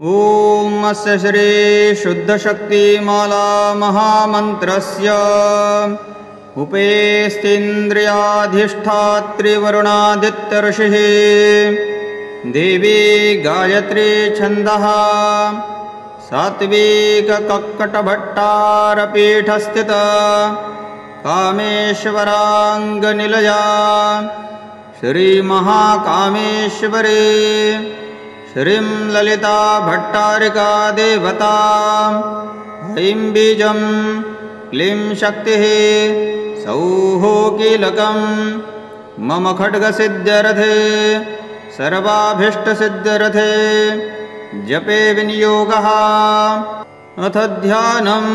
ॐ अस्य श्री शुद्धशक्तिमाला महामन्त्रस्य उपेस्तीन्द्रियाधिष्ठात्रिवरुणादित्यऋषिः देवी गायत्री छन्दः सात्विककक्कटभट्टारपीठस्थिता कामेश्वराङ्गनिलया श्रीमहाकामेश्वरी श्रीं ललिता भट्टारिका देवता ऐं बीजं क्लीं शक्तिः सौः कीलकं मम खड्गसिद्ध्यर्थे सर्वाभीष्टसिद्ध्यर्थे जपे विनियोगः। अथ ध्यानम्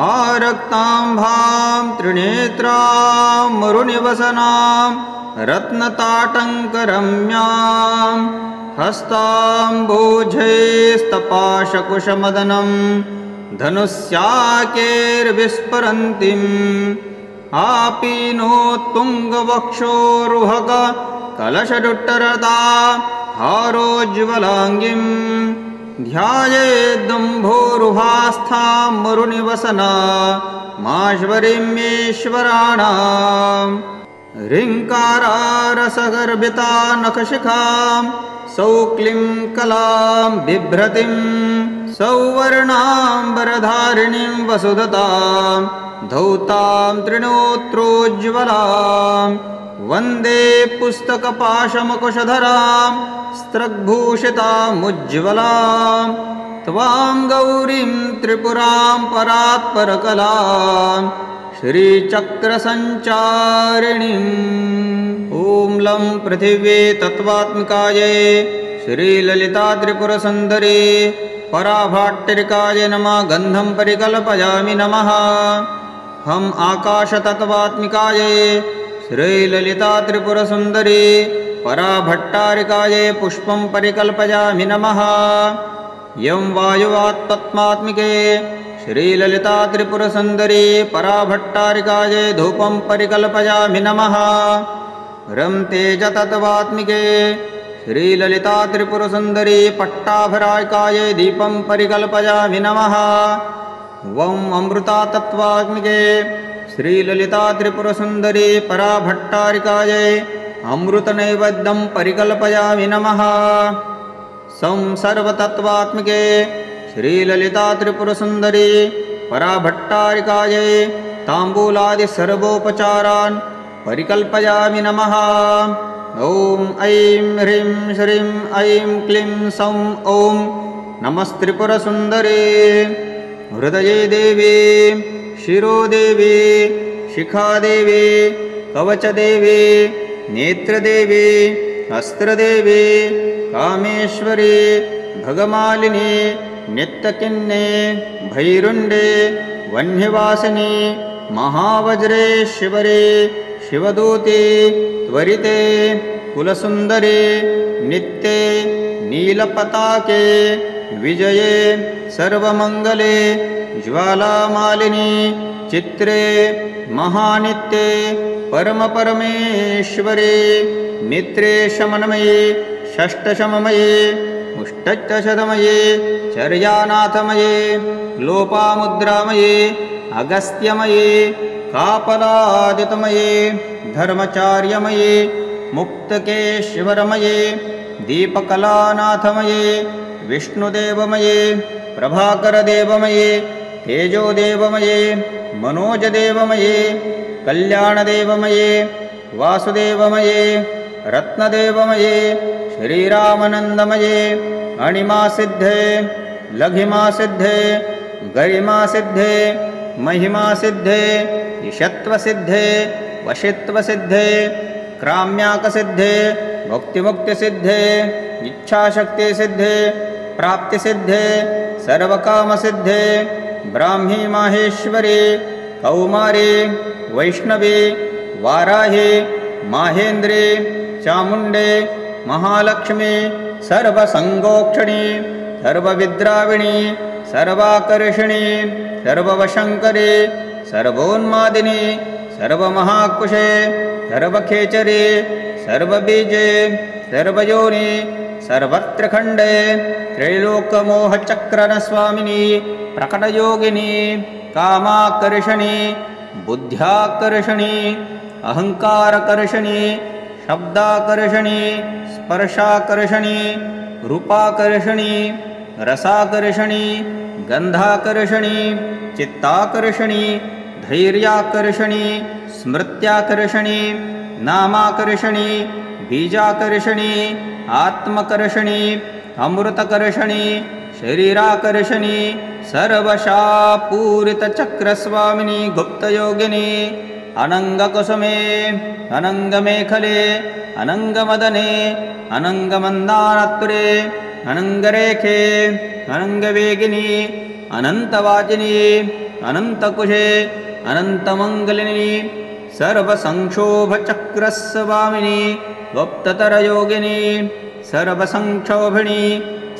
आरक्ताम्भां त्रिनेत्रां मरुनिवसनां रत्नताटङ्करम्यां हस्ताम्बोजैस्तपाशकुशमदनं धनुष्याकेर्विस्फुरन्तीम् आपीनोत्तुङ्गवक्षोरुहक कलशदुट्टरता हारोज्ज्वलाङ्गीं ध्यायेदम्भोरुहास्थां मरुनिवसना माश्वरीमेश्वराणां ह्रीङ्कारारसगर्भिता नखशिखां सौक्लीं कलां बिभ्रतीं सौवर्णाम्बरधारिणीं वसुधतां धौतां त्रिणोत्रोज्ज्वलां वन्दे पुस्तकपाशमकुशधरां स्त्रग्भूषितामुज्ज्वलां त्वां गौरीं त्रिपुरां परात्परकलां श्रीचक्रसञ्चारिणीम्। ॐ लं पृथिवी तत्त्वात्मिकायै श्रीललितात्रिपुरसुन्दरी पराभाट्टिकाय नमः। गन्धं परिकल्पयामि नमः। हम आकाशतत्त्वात्मिकायै श्रीललितात्रिपुरसुन्दरी पराभट्टारिकायै पुष्पं परिकल्पयामि नमः। यं वायुवात्तत्त्वात्मिके श्रीललितात्रिपुरसुन्दरी पराभट्टारिकायै धूपं परिकल्पयामि नमः। रं तेजतत्त्वात्मिके श्रीललितात्रिपुरसुन्दरी पट्टाभरायिकायै दीपं परिकल्पयामि नमः। वं अमृतातत्त्वात्मिके श्रीललितात्रिपुरसुन्दरी पराभट्टारिकायै अमृतनैवेद्यं परिकल्पयामि नमः। सं सर्वतत्त्वात्मिके श्रीललितात्रिपुरसुन्दरी पराभट्टारिकायै ताम्बूलादिसर्वोपचारान् परिकल्पयामि नमः। ॐ ऐं ह्रीं श्रीं ऐं क्लीं सौं ॐ नमस्त्रिपुरसुन्दरी। हृदये देवी, शिरोदेवी, शिखादेवी, कवचदेवी, नेत्रदेवी, अस्त्रदेवी, कामेश्वरी, भगमालिनी, नित्यकिन्ने, भैरुण्डे, वह्निवासिनी, महावज्रेश्वरी, शिवदूते, त्वरिते, कुलसुन्दरी, नित्ये, नीलपताके, विजये, सर्वमङ्गले, ज्वालामालिनी, चित्रे, महानित्ये, परमपरमेश्वरी, नित्रे शमनमये, षष्ठशममये, मुष्टशतमये, चर्यानाथमये, लोपामुद्रामये, अगस्त्यमये, कापलादितमये, धर्मचार्यमये, मुक्तकेश्वरमये, दीपकलानाथमये, विष्णुदेवमये, प्रभाकरदेवमये, तेजोदेवमये, मनोजदेवमये, कल्याणदेवमये, वासुदेवमये, रत्नदेवमये, श्रीरामानन्दमये, अणिमासिद्धे, लघिमासिद्धे, गरिमासिद्धे, महिमासिद्धे, ईशत्वसिद्धे, वशित्वसिद्धे, क्राम्याकसिद्धे, भुक्तिमुक्तिसिद्धे, इच्छाशक्तिसिद्धे, प्राप्तिसिद्धे, सर्वकामसिद्धे, ब्राह्मी माहेश्वरी, कौमारी, वैष्णवी, वाराही, माहेन्द्री, चामुण्डे, महालक्ष्मी, सर्वसङ्गोक्षणी, सर्वविद्राविणी, सर्वाकर्षिणी, सर्ववशङ्करी, सर्वोन्मादिनी, सर्वमहाकुशे, सर्वखेचरे, सर्वबीजे, सर्वयोनि, सर्वत्र खण्डे त्रैलोकमोहचक्रनस्वामिनी प्रकटयोगिनी कामाकर्षणी बुद्ध्याकर्षणी अहंकारकर्षणी शब्दाकर्षणी स्पर्शाकर्षणी रूपाकर्षणी रसाकर्षणी गंधाकर्षणी चित्ताकर्षणी धैर्याकर्षणी स्मृत्याकर्षणी नामाकर्षणी बीजाकर्षणी आत्मकर्षणी अमृतकर्षणी शरीराकर्षणी सर्वशापूरितचक्रस्वामिनी गुप्तयोगिनी अनंगकुसुमे अनंगमेखले अनंगमदने अनंगमन्दानत्वरे अनंगरेखे अनंगवेगिनी अनंतवाचिनी अनंतकुशे अनंतमंगलिनी सर्वसंक्षोभचक्रस्वामिनी गुप्ततरयोगिनी सर्वसंक्षोभिणी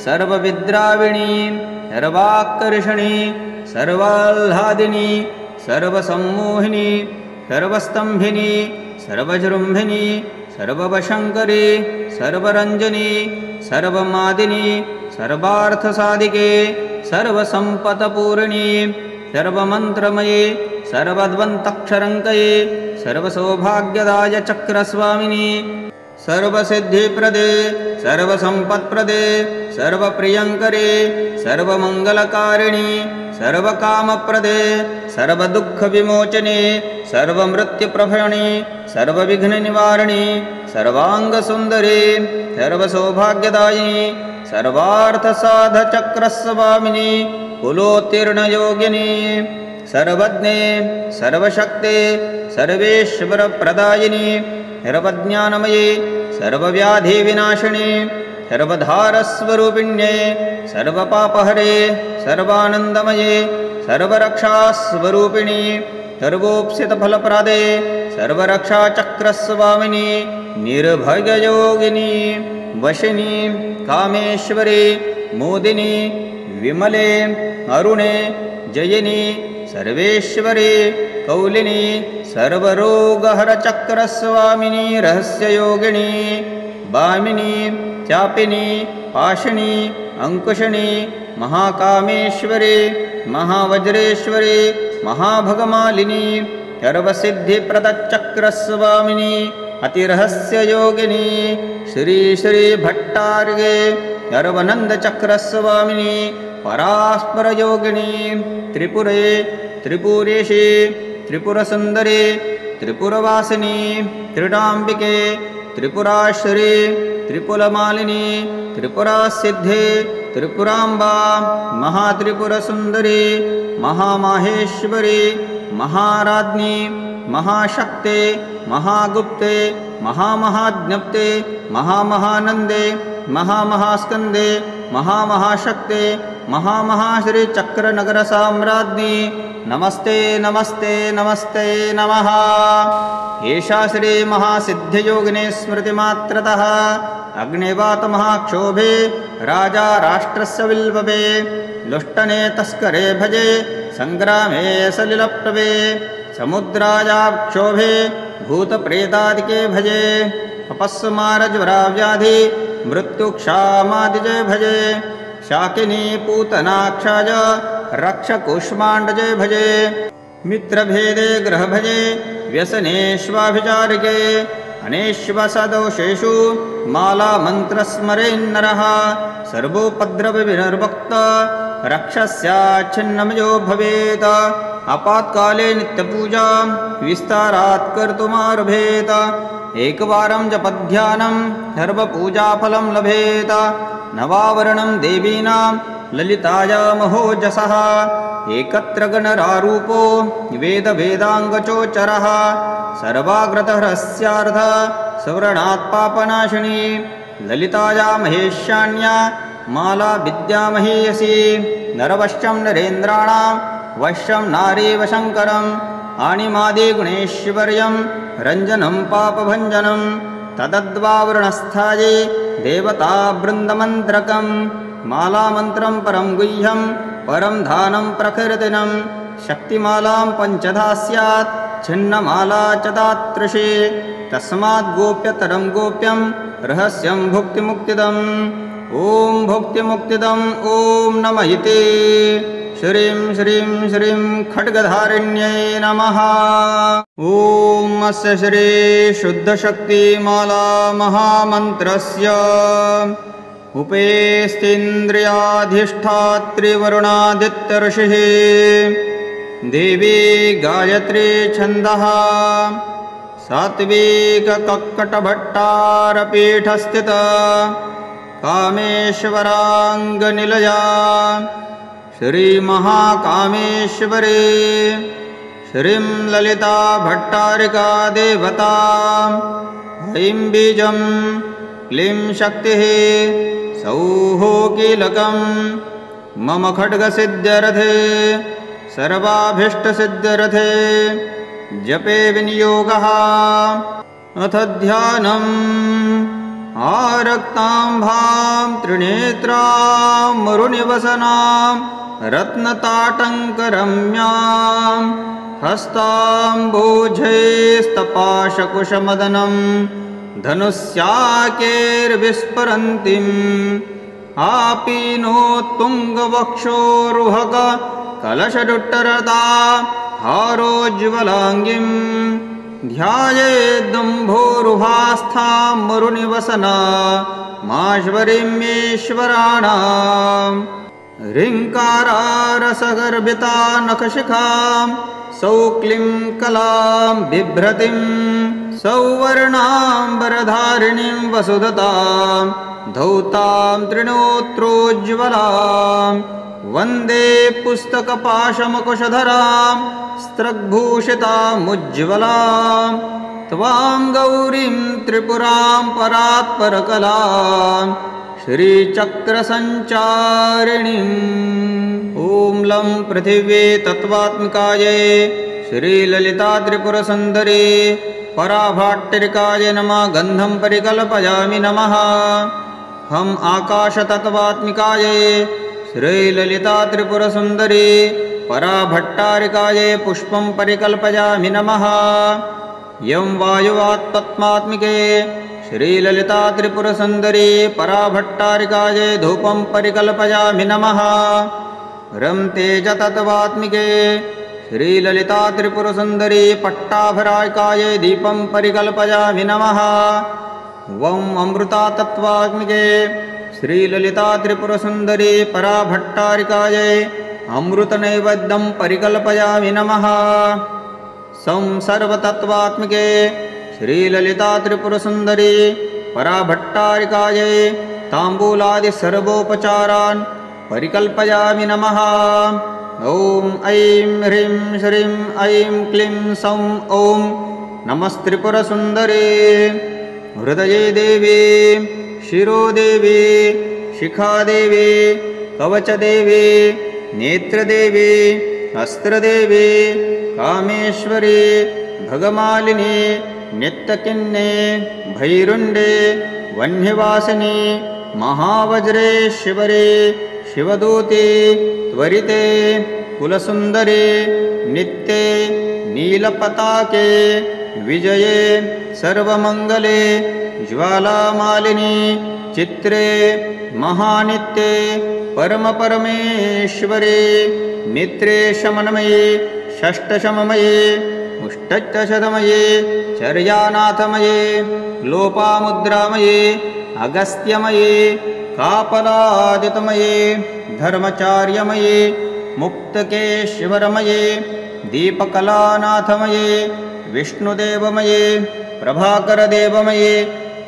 सर्वविद्राविणी सर्वाकर्षणी सर्वाह्लादिनी सर्वसम्मोहिनी सर्वस्तंभिनी सर्वजृंभिनी सर्ववशंकरी सर्वरंजनी सर्वमादिनी सर्वार्थसाधिके सर्वसंपत्पूर्णी सर्वमंत्रमये सर्वद्वन्तक्षरङ्कये सर्वसौभाग्यदाय चक्रस्वामिनी सर्वसिद्धिप्रदे सर्वसंपत्प्रदे सर्वप्रियङ्करे सर्वमङ्गलकारिणी सर्वकामप्रदे सर्वदुःखविमोचने सर्वमृत्युप्रभयिनी सर्वविघ्ननिवारिणी सर्वाङ्गसुन्दरी सर्वसौभाग्यदायिनी सर्वार्थसाधचक्रस्वामिनी कुलोत्तीर्णयोगिनी सर्वज्ञे सर्वशक्ते सर्वेश्वरप्रदायिनी सर्वज्ञानमये सर्वव्याधिविनाशिनी सर्वधारस्वरूपिण्ये सर्वपापहरे सर्वानन्दमये सर्वरक्षास्वरूपिणी सर्वोप्सितफलप्रदे सर्वरक्षाचक्रस्वामिनी निर्भययोगिनी वशिनी कामेश्वरी मोदिनी विमले अरुणे जयिनी सर्वेश्वरी कौलिनी सर्वरोगहरचक्रस्वामिनी रहस्ययोगिनी वामिनी चापिनी पाशिनी अंकुशिनी महाकामेश्वरी महावज्रेश्वरी महाभगमालिनी सर्वसिद्धिप्रदचक्रस्वामिनी अतिरहस्ययोगिनी श्री श्री भट्टार्ये सर्वनन्दचक्रस्वामिनी परास्परयोगिनी त्रिपुरे त्रिपुरेशी त्रिपुरसुन्दरी त्रिपुरवासिनी त्रिडाम्बिके त्रिपुराश्री त्रिपुलमालिनी त्रिपुरासिद्धे त्रिपुराम्बा महात्रिपुरसुन्दरी महामाहेश्वरी महाराज्ञी महाशक्ते महागुप्ते महामहाज्ञप्ते महामहानन्दे महामहास्कन्दे महामहाशक्ते महामहाश्रीचक्रनगरसाम्राज्ञी नमस्ते नमस्ते नमस्ते नमः। एषा श्री महासिद्धियोगिनी स्मृतिमात्रतः अग्निवातमहाक्षोभे राजा राष्ट्रस्य विल्पवे लुष्टने तस्करे भजे संग्रामे सलिलप्लवे समुद्रायाक्षोभे भूतप्रेतादिके भजे अपस्मारज्वराव्याधि मृत्युक्षामादिजे भजे शाकिनी पूतनाक्षाय रक्षकुष्माण्डजे भजे मित्रभेदे ग्रह भजे व्यसनेष्वाभिचारिके अनेष्वसदोषेषु मालामन्त्रस्मरेन्नरः सर्वोपद्रवविनिर्मुक्त रक्षस्याच्छिन्नमयो भवेत् आपात्काले नित्यपूजा विस्तारात् कर्तुमारभेत एकवारं जपध्यानं सर्वपूजाफलं लभेत नवावरणं देवीनां ललितायामहोजसः एकत्र गणरारूपो वेदवेदाङ्गचोचरः सर्वाग्रतहरस्यार्थ सवर्णात् पापनाशिनी ललिताया महेशान्या माला विद्यामहीयसी नरवश्यं नरेन्द्राणां वश्यं नारीवशङ्करम् आणिमादिगुणेश्वर्यं रञ्जनं पापभञ्जनं तदद्वावरणस्थाये देवतावृन्दमन्त्रकं मालामन्त्रं परं गुह्यं परं धानं प्रकृतिनं शक्तिमालां पञ्चधा स्यात् छिन्नमाला च दातृषे तस्माद् गोप्यतरं गोप्यं रहस्यं भुक्तिमुक्तिदम् ॐ भुक्तिमुक्तिदम् ॐ नम इति श्रीं श्रीं श्रीं खड्गधारिण्यै नमः। ॐ अस्य श्री शुद्धशक्तिमाला महामन्त्रस्य उपेस्तीन्द्रियाधिष्ठात्रिवरुणादित्यऋषिः देवी गायत्री छन्दः सात्विककक्कटभट्टारपीठस्थित कामेश्वराङ्गनिलया श्रीमहाकामेश्वरी श्रीं ललिता भट्टारिका देवता ऐं बीजं क्लीं शक्तिः सौः कीलकं मम खड्गसिद्ध्यर्थे सर्वाभीष्टसिद्ध्यर्थे जपे विनियोगः। अथ ध्यानम् आरक्ताम्भां त्रिनेत्रां मरुनिवसनां रत्नताटङ्करम्यां हस्ताम्बोजैस्तपाशकुशमदनं धनुष्याकेर्विस्फुरन्तीम् आपीनोत्तुङ्गवक्षोरुहक कलशदुट्टरता हारोज्ज्वलाङ्गीं ध्यायेदम्भोरुहास्थां मरुनिवसना माश्वरीमेश्वराणाम् ह्रीङ्कारारसगर्भिता नखशिखां सौक्लीं कलां बिभ्रतीं सौवर्णाम्बरधारिणीं वसुधतां धौतां त्रिणोत्रोज्ज्वलां वन्दे पुस्तकपाशमकुशधरां स्त्रग्भूषितामुज्ज्वलां त्वां गौरीं त्रिपुरां परात्परकलां श्रीचक्रसञ्चारिणीम् ॐ लं पृथिवी तत्त्वात्मिकायै श्रीललिता त्रिपुरसुन्दरी पराभाट्टिकायै नमः। गन्धं परिकल्पयामि नमः। हम आकाशतत्त्वात्मिकायै श्रीललिता त्रिपुरसुन्दरी पराभट्टारिकायै पुष्पं परिकल्पयामि नमः। यं वायुवात्तत्त्वात्मिके श्रीललिता त्रिपुरसुन्दरी पराभट्टारिकायै धूपं परिकल्पयामि नमः। रं तेजतत्त्वात्मिके श्रीललिता त्रिपुरसुन्दरी पट्टाभरायिकायै दीपं परिकल्पयामि नमः। वं अमृतातत्त्वात्मिके श्रीललिता त्रिपुरसुन्दरी पराभट्टारिकायै अमृतनैवेद्यं परिकल्पयामि नमः। सं सर्वतत्त्वात्मिके श्रीललिता त्रिपुरसुन्दरी पराभट्टारिकायै ताम्बूलादिसर्वोपचारान् परिकल्पयामि नमः। ॐ ऐं ह्रीं श्रीं ऐं क्लीं सौं ॐ नमस्त्रिपुरसुन्दरी हृदये देवी शिरोदेवी शिखादेवी कवचदेवी नेत्रदेवी अस्त्रदेवी कामेश्वरी भगमालिनी नित्यकिन्ने भैरुण्डे वह्निवासिनी महावज्रेश्वरी शिवदूती त्वरिते कुलसुन्दरी नित्ये नीलपताके विजये सर्वमङ्गले ज्वालामालिनी चित्रे महानित्ये परमपरमेश्वरी मित्रे शमनमये षष्ठशममये मुष्टशतमये चर्यानाथमये लोपामुद्रामये अगस्त्यमये कापलादितमये धर्मचार्यमये मुक्तकेश्वरमये दीपकलानाथमये विष्णुदेवमये प्रभाकरदेवमये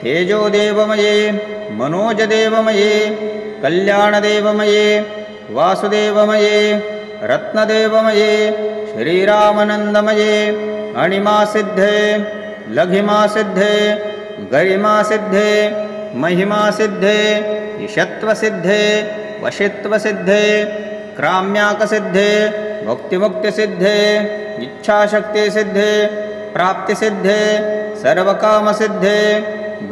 तेजोदेवमये मनोजदेवमये कल्याणदेवमये वासुदेवमये रत्नदेवमये श्रीरामानन्दमये अणिमासिद्धे लघिमासिद्धे गरिमासिद्धे महिमासिद्धे ईशत्वसिद्धे वशित्वसिद्धे क्राम्याकसिद्धे भुक्तिमुक्तिसिद्धे इच्छाशक्तिसिद्धे प्राप्तिसिद्धे सर्वकामसिद्धे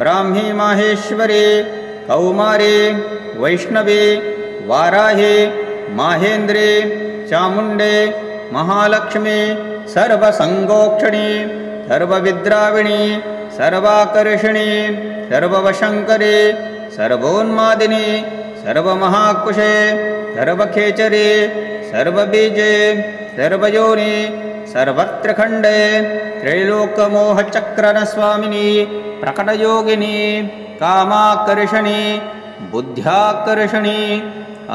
ब्राह्मी माहेश्वरी कौमारी वैष्णवी वाराही माहेन्द्री चामुण्डे महालक्ष्मी सर्वसङ्गोक्षणी सर्वविद्राविणी सर्वाकर्षिणी सर्ववशङ्करी सर्वोन्मादिनी सर्वमहाकुशे सर्वखेचरे सर्वबीजे सर्वयोनि सर्वत्र खण्डे त्रैलोकमोहचक्रनस्वामिनी प्रकटयोगिनी कामाकर्षणी बुद्ध्याकर्षणी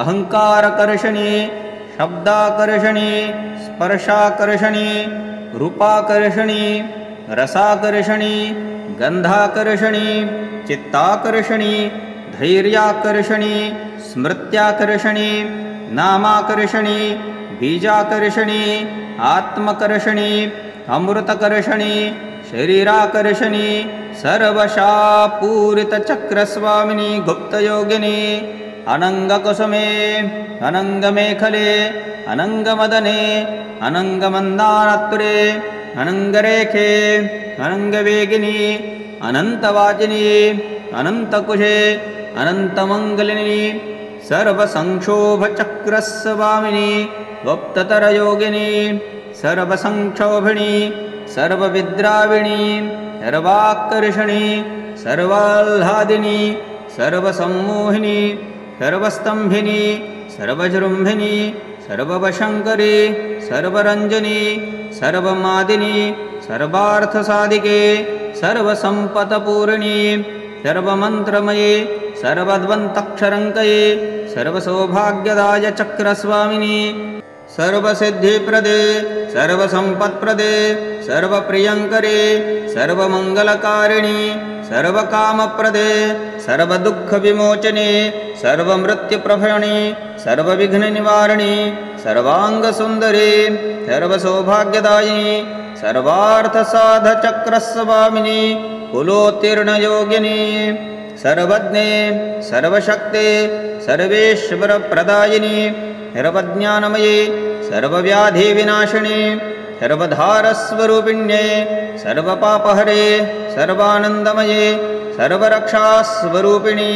अहङ्कारकर्षणी शब्दाकर्षणी स्पर्शाकर्षणी रूपाकर्षणी रसाकर्षणी गन्धाकर्षणी चित्ताकर्षणी धैर्याकर्षणी स्मृत्याकर्षणी नामाकर्षणी बीजाकर्षणी आत्मकर्षणी अमृतकर्षणी शरीराकर्षणी सर्वशापूरितचक्रस्वामिनी गुप्तयोगिनी अनङ्गकुसुमे अनङ्गमेखले अनङ्गमदने अनङ्गमन्दारत्वरे अनङ्गरेखे अनङ्गवेगिनी अनन्तवाचिनी अनन्तकुशे अनन्तमङ्गलिनी सर्वसंक्षोभचक्रस्वामिनी गुप्ततरयोगिनी सर्वसंक्षोभिणी सर्वविद्राविणी सर्वाकर्षणी सर्वाह्लादिनी सर्वसम्मोहिनी सर्वस्तंभिनी सर्वजृम्भिनी सर्ववशङ्करी सर्वरञ्जनी सर्वमादिनी सर्वार्थसाधिके सर्वसम्पत्पूर्णी सर्वमन्त्रमये सर्वद्वन्तक्षरङ्कये सर्वसौभाग्यदाय चक्रस्वामिनी सर्वसिद्धिप्रदे सर्वसम्पत्प्रदे सर्वप्रियङ्करे सर्वमङ्गलकारिणी सर्वकामप्रदे सर्वदुःखविमोचने सर्वमृत्युप्रभयिनी सर्वविघ्ननिवारिणी सर्वाङ्गसुन्दरी सर्वसौभाग्यदायिनी सर्वार्थसाधचक्रस्वामिनी कुलोत्तीर्णयोगिनी सर्वज्ञे सर्वशक्ते सर्वेश्वरप्रदायिनी सर्वज्ञानमये सर्वव्याधिविनाशिनी सर्वधारस्वरूपिण्ये सर्वपापहरे सर्वानन्दमये सर्वरक्षास्वरूपिणी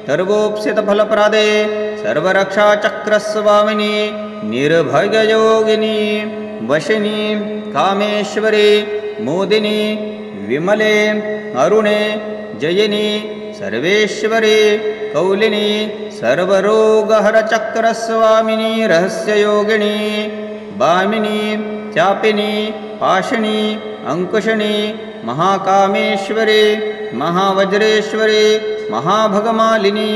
सर्वोप्सितफलप्रदे सर्वरक्षाचक्रस्वामिनी निर्भययोगिनी वशिनी कामेश्वरी मोदिनी विमले अरुणे जयिनी सर्वेश्वरी कौलिनी सर्वरोगहरचक्रस्वामिनी रहस्ययोगिनी वामिनी चापिनी पाशिनी अंकुशिनी महाकामेश्वरी महावज्रेश्वरी महाभगमालिनी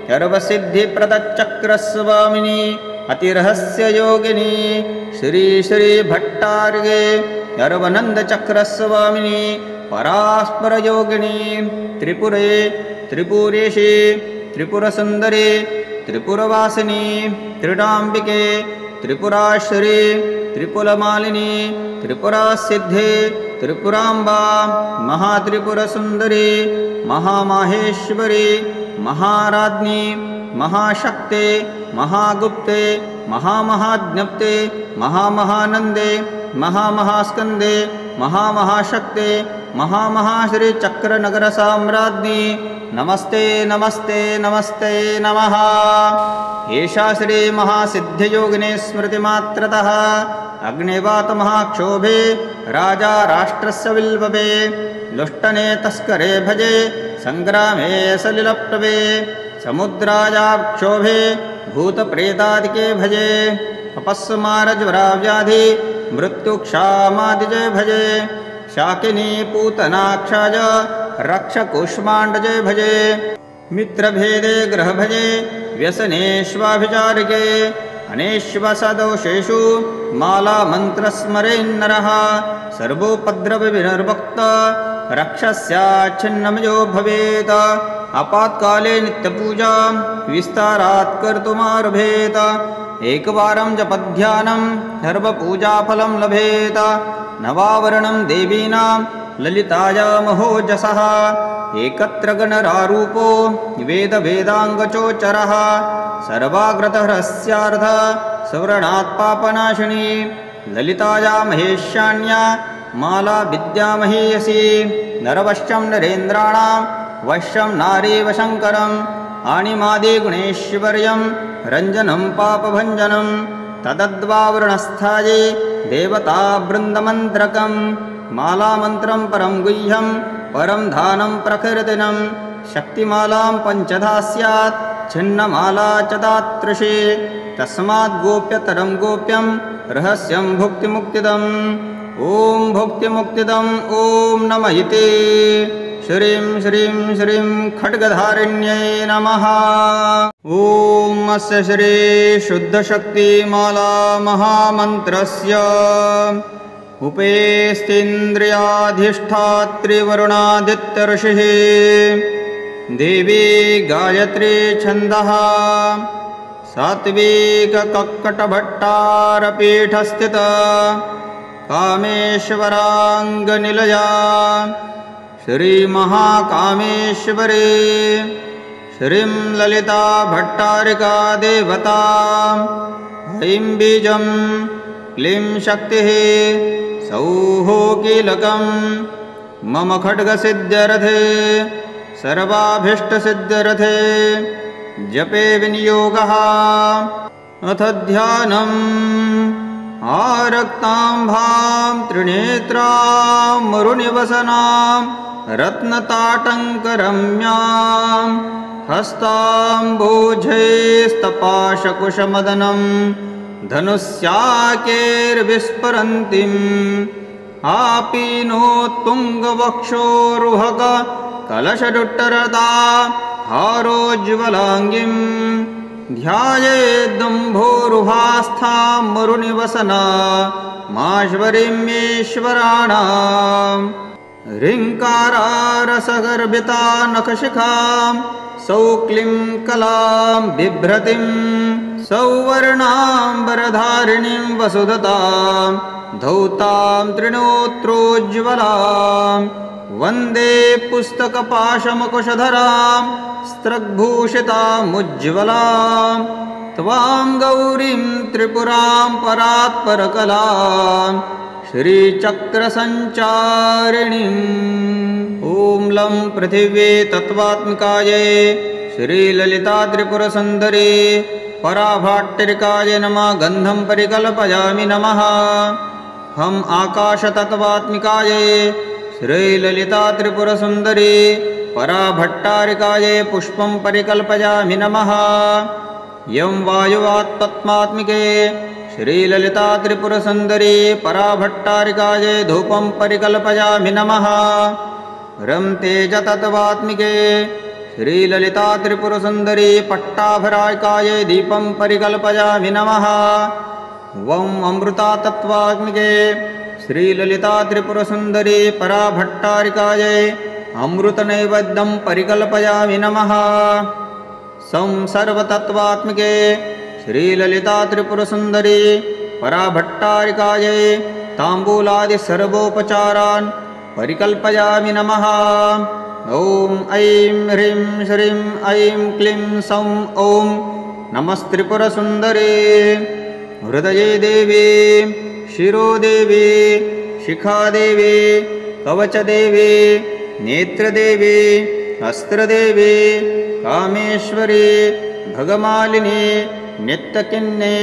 सर्वसिद्धिप्रदचक्रस्वामिनी अतिरहस्ययोगिनी श्री श्री भट्टार्गे सर्वनन्दचक्रस्वामिनी परास्परयोगिनी त्रिपुरे त्रिपुरेशी त्रिपुरसुन्दरी त्रिपुरवासिनी त्रिडाम्बिके त्रिपुराश्री त्रिपुलमालिनी त्रिपुरासिद्धे त्रिपुराम्बा महात्रिपुरसुन्दरी महामाहेश्वरी महाराज्ञी महाशक्ते महागुप्ते महामहाज्ञप्ते महामहानन्दे महामहास्कन्दे महामहाशक्ते महामहाश्रीचक्रनगरसाम्राज्ञी नमस्ते नमस्ते नमस्ते नमः। एषा श्रीमहासिद्धियोगिनी स्मृतिमात्रतः अग्निवातमहाक्षोभे राजा राष्ट्रस्य विल्पवे लुष्टने तस्करे भजे सङ्ग्रामे सलिलप्लवे समुद्रायाक्षोभे भूतप्रेतादिके भजे अपस्मारज्वराव्याधि मृत्युक्षामादिजे भजे शाकिनी पूतनाक्षाय रक्षकुष्माण्डजे भजे मित्रभेदे ग्रहभजे व्यसनेष्वाभिचारिके अनेष्वसदोषेषु मालामन्त्रस्मरेन्नरः सर्वोपद्रवविनिर्वक्त रक्षस्याच्छिन्नमयो भवेत् आपात्काले नित्यपूजा विस्तारात् कर्तुमारभेत एकवारं जपध्यानं सर्वपूजाफलं लभेत नवावरणं देवीनां ललितायामहोजसः एकत्र गणरारूपो वेदवेदाङ्गचोचरः सर्वाग्रतहरस्यार्ध सवर्णात् पापनाशिनी ललिताया महेशान्या माला विद्यामहीयसी नरवश्यं नरेन्द्राणां वश्यं नारीवशङ्करम् आणिमादिगुणेश्वर्यं रञ्जनं पापभञ्जनं तदद्वावरणस्थाये देवतावृन्दमन्त्रकं मालामन्त्रं परं गुह्यं परं धानं प्रकृतिनं शक्तिमालां पञ्चधा स्यात् छिन्नमाला च दातृषे तस्मात् गोप्यतरं गोप्यं रहस्यं भुक्तिमुक्तिदम् ॐ भुक्तिमुक्तिदम् ॐ नमः इति श्रीं श्रीं श्रीं खड्गधारिण्यै नमः। ॐ अस्य श्री शुद्धशक्तिमाला महामन्त्रस्य उपेस्तीन्द्रियाधिष्ठात्रिवरुणादित्यऋषिः देवी गायत्री छन्दः सात्विककक्कटभट्टारपीठस्थिता कामेश्वराङ्गनिलया श्रीमहाकामेश्वरी श्रीं ललिता भट्टारिका देवता ऐं बीजं क्लीं शक्तिः सौः कीलकं मम खड्गसिद्ध्यर्थे सर्वाभीष्टसिद्ध्यर्थे जपे विनियोगः। अथ ध्यानम् आरक्ताम्भां त्रिनेत्रां मरुनिवसनां रत्नताटङ्करम्यां हस्ताम्बोजैस्तपाशकुशमदनं धनुष्याकेर्विस्फुरन्तीम् आपीनोत्तुङ्गवक्षोरुहक कलशरुट्टरता हारोज्ज्वलाङ्गीं ध्यायेदम्भोरुहास्थां मरुनिवसना माश्वरीमेश्वराणां ह्रीङ्कारारसगर्भिता नखशिखां सौक्लीं कलां बिभ्रतीं सौवर्णाम्बरधारिणीं वसुधतां धौतां त्रिणोत्रोज्ज्वलां वन्दे पुस्तकपाशमकुशधरां स्त्रग्भूषितामुज्ज्वलां त्वां गौरीं त्रिपुरां परात्परकलां श्रीचक्रसञ्चारिणीम्। ॐ लं पृथिवी तत्त्वात्मिकायै श्रीललितात्रिपुरसुन्दरी पराभाट्टिकाय नमः। गन्धं परिकल्पयामि नमः। हम आकाशतत्त्वात्मिकायै श्रीललितात्रिपुरसुन्दरी पराभट्टारिकायै पुष्पं परिकल्पयामि नमः। यं वायुवात्तत्त्वात्मिके श्रीललितात्रिपुरसुन्दरी पराभट्टारिकायै धूपं परिकल्पयामि नमः। रं तेजतत्त्वात्मिके श्रीललितात्रिपुरसुन्दरी पट्टाभरायिकायै दीपं परिकल्पयामि नमः। वं अमृतातत्त्वात्मिके श्रीललितात्रिपुरसुन्दरी पराभट्टारिकायै अमृतनैवेद्यं परिकल्पयामि नमः। सं सर्वतत्त्वात्मिके श्रीललितात्रिपुरसुन्दरी पराभट्टारिकायै ताम्बूलादिसर्वोपचारान् परिकल्पयामि नमः। ॐ ऐं ह्रीं श्रीं ऐं क्लीं सौं ॐ नमस्त्रिपुरसुन्दरी। हृदये देवी, शिरोदेवी, शिखादेवी, कवचदेवी, नेत्रदेवी, अस्त्रदेवी, कामेश्वरी, भगमालिनी, नित्यकिन्ने,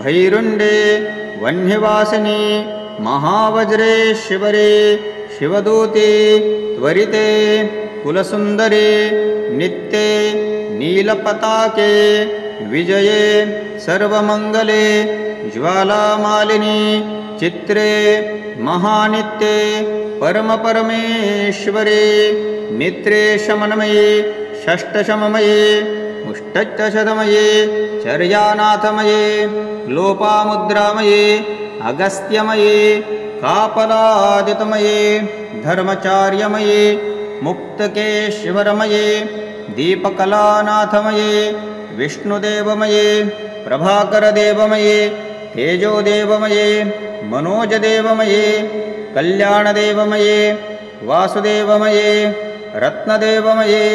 भैरुण्डे, वह्निवासिनी, महावज्रेश्वरी, शिवदूते, त्वरिते, कुलसुन्दरी, नित्ये, नीलपताके, विजये, सर्वमङ्गले, ज्वालामालिनी, चित्रे, महानित्ये, परमपरमेश्वरी, मित्रे शमनमये, षष्ठशममये, मुष्टच्छतमये, चर्यानाथमये, लोपामुद्रामये, अगस्त्यमये, कापलादितमये, धर्मचार्यमये, मुक्तकेश्वरमये, दीपकलानाथमये, विष्णुदेवमये, प्रभाकरदेवमये, तेजोदेवमये, मनोजदेवमये, कल्याणदेवमये, वासुदेवमये, रत्नदेवमये,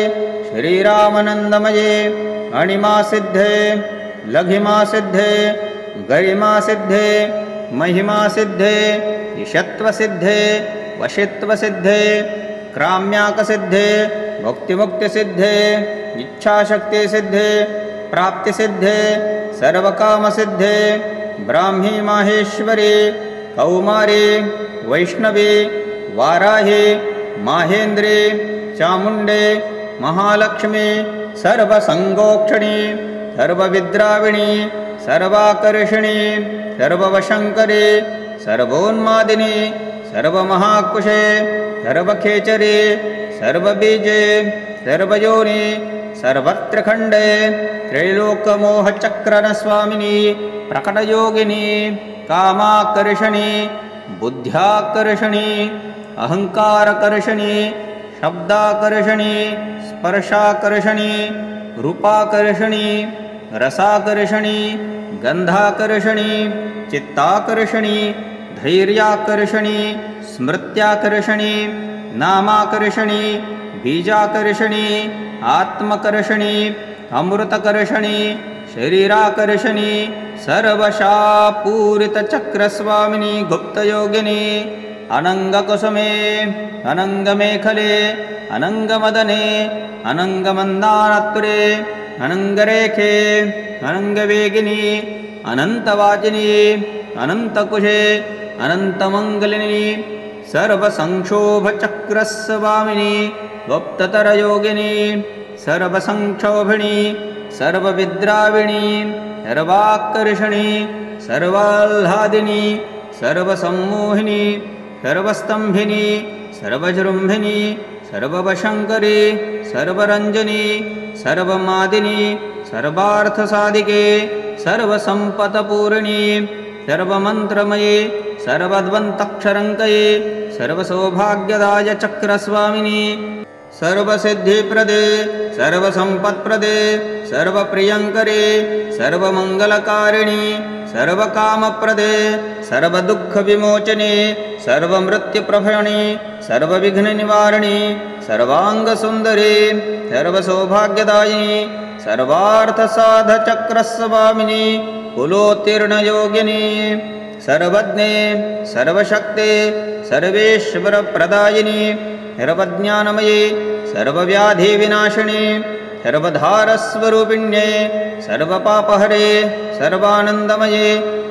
श्रीरामानन्दमये, अणिमासिद्धे, लघिमासिद्धे, गरिमासिद्धे, महिमासिद्धे, ईशत्वसिद्धे, वशित्वसिद्धे, क्राम्याकसिद्धे, भुक्तिमुक्तिसिद्धे, इच्छाशक्तिसिद्धे, प्राप्तिसिद्धे, सर्वकामसिद्धे, ब्राह्मी माहेश्वरी, कौमारी, वैष्णवी, वाराही, माहेन्द्रे चामुण्डे महालक्ष्मी सर्वसङ्गोक्षणी सर्वविद्राविणी सर्वाकर्षणी सर्ववशङ्करी सर्वोन्मादिनी सर्वमहाकुशे सर्वखेचरे सर्वबीजे सर्वयोनि सर्वत्रखण्डे त्रैलोकमोहचक्रस्वामिनी प्रकटयोगिनी कामाकर्षणी बुद्ध्याकर्षणी अहङ्कारकर्षणी शब्दाकर्षणी स्पर्शाकर्षणी रूपाकर्षणी रसाकर्षणी गन्धाकर्षणी चित्ताकर्षणी धैर्याकर्षणी स्मृत्याकर्षणी नामाकर्षणी बीजाकर्षणी आत्मकर्षणी अमृतकर्षणी शरीराकर्षणी सर्वशापूरितचक्रस्वामिनी गुप्तयोगिनी अनङ्गकुसुमे अनङ्गमेखले अनङ्गमदने अनङ्गमन्दानत्वरे अनङ्गरेखे अनङ्गवेगिनी अनन्तवाचिनी अनन्तकुशे अनन्तमङ्गलिनी सर्वसंक्षोभचक्रस्वामिनी गुप्ततरयोगिनी सर्वसंक्षोभिणी सर्वविद्राविणी सर्वाकर्षणी सर्वाह्लादिनी सर्वसम्मोहिनी सर्वस्तंभिनी सर्वजृम्भिनी सर्ववशङ्करी सर्वरञ्जनी सर्वमादिनी सर्वार्थसाधिके सर्वसम्पत्पूर्णी सर्वमन्त्रमये सर्वद्वन्तक्षरङ्कये सर्वसौभाग्यदाय चक्रस्वामिनी सर्वसिद्धिप्रदे सर्वसम्पत्प्रदे सर्वप्रियङ्करे सर्वमङ्गलकारिणी सर्वकामप्रदे सर्वदुःखविमोचने सर्वमृत्युप्रभयिनी सर्वविघ्ननिवारिणी सर्वाङ्गसुन्दरी सर्वसौभाग्यदायिनी सर्वार्थसाधचक्रस्वामिनी कुलोत्तीर्णयोगिनी सर्वज्ञे सर्वशक्ते सर्वेश्वरप्रदायिनी सर्वज्ञानमये सर्वव्याधिविनाशिनी सर्वधारस्वरूपिण्ये सर्वपापहरे सर्वानन्दमये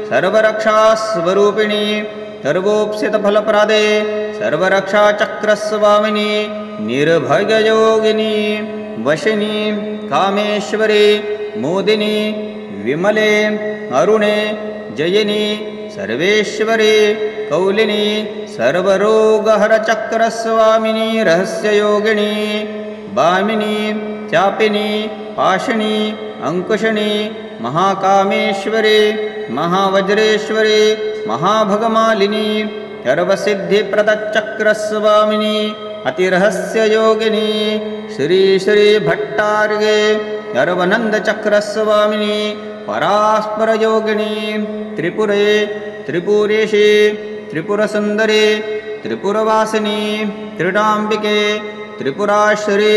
सर्वरक्षास्वरूपिणी सर्वोप्सितफलप्रदे सर्वरक्षाचक्रस्वामिनी निर्भययोगिनी वशिनी कामेश्वरी मोदिनी विमले अरुणे जयिनी सर्वेश्वरी कौलिनी सर्वरोगहरचक्रस्वामिनी रहस्ययोगिनी वामिनी चापिनी पाशिनी अंकुशिनी महाकामेश्वरी महावज्रेश्वरी महाभगमालिनी सर्वसिद्धिप्रदचक्रस्वामिनी अतिरहस्ययोगिनी श्री श्री भट्टार्ये सर्वनन्दचक्रस्वामिनी परास्परयोगिनी त्रिपुरे त्रिपुरेशी त्रिपुरसुन्दरी त्रिपुरवासिनी त्रिडाम्बिके त्रिपुराश्री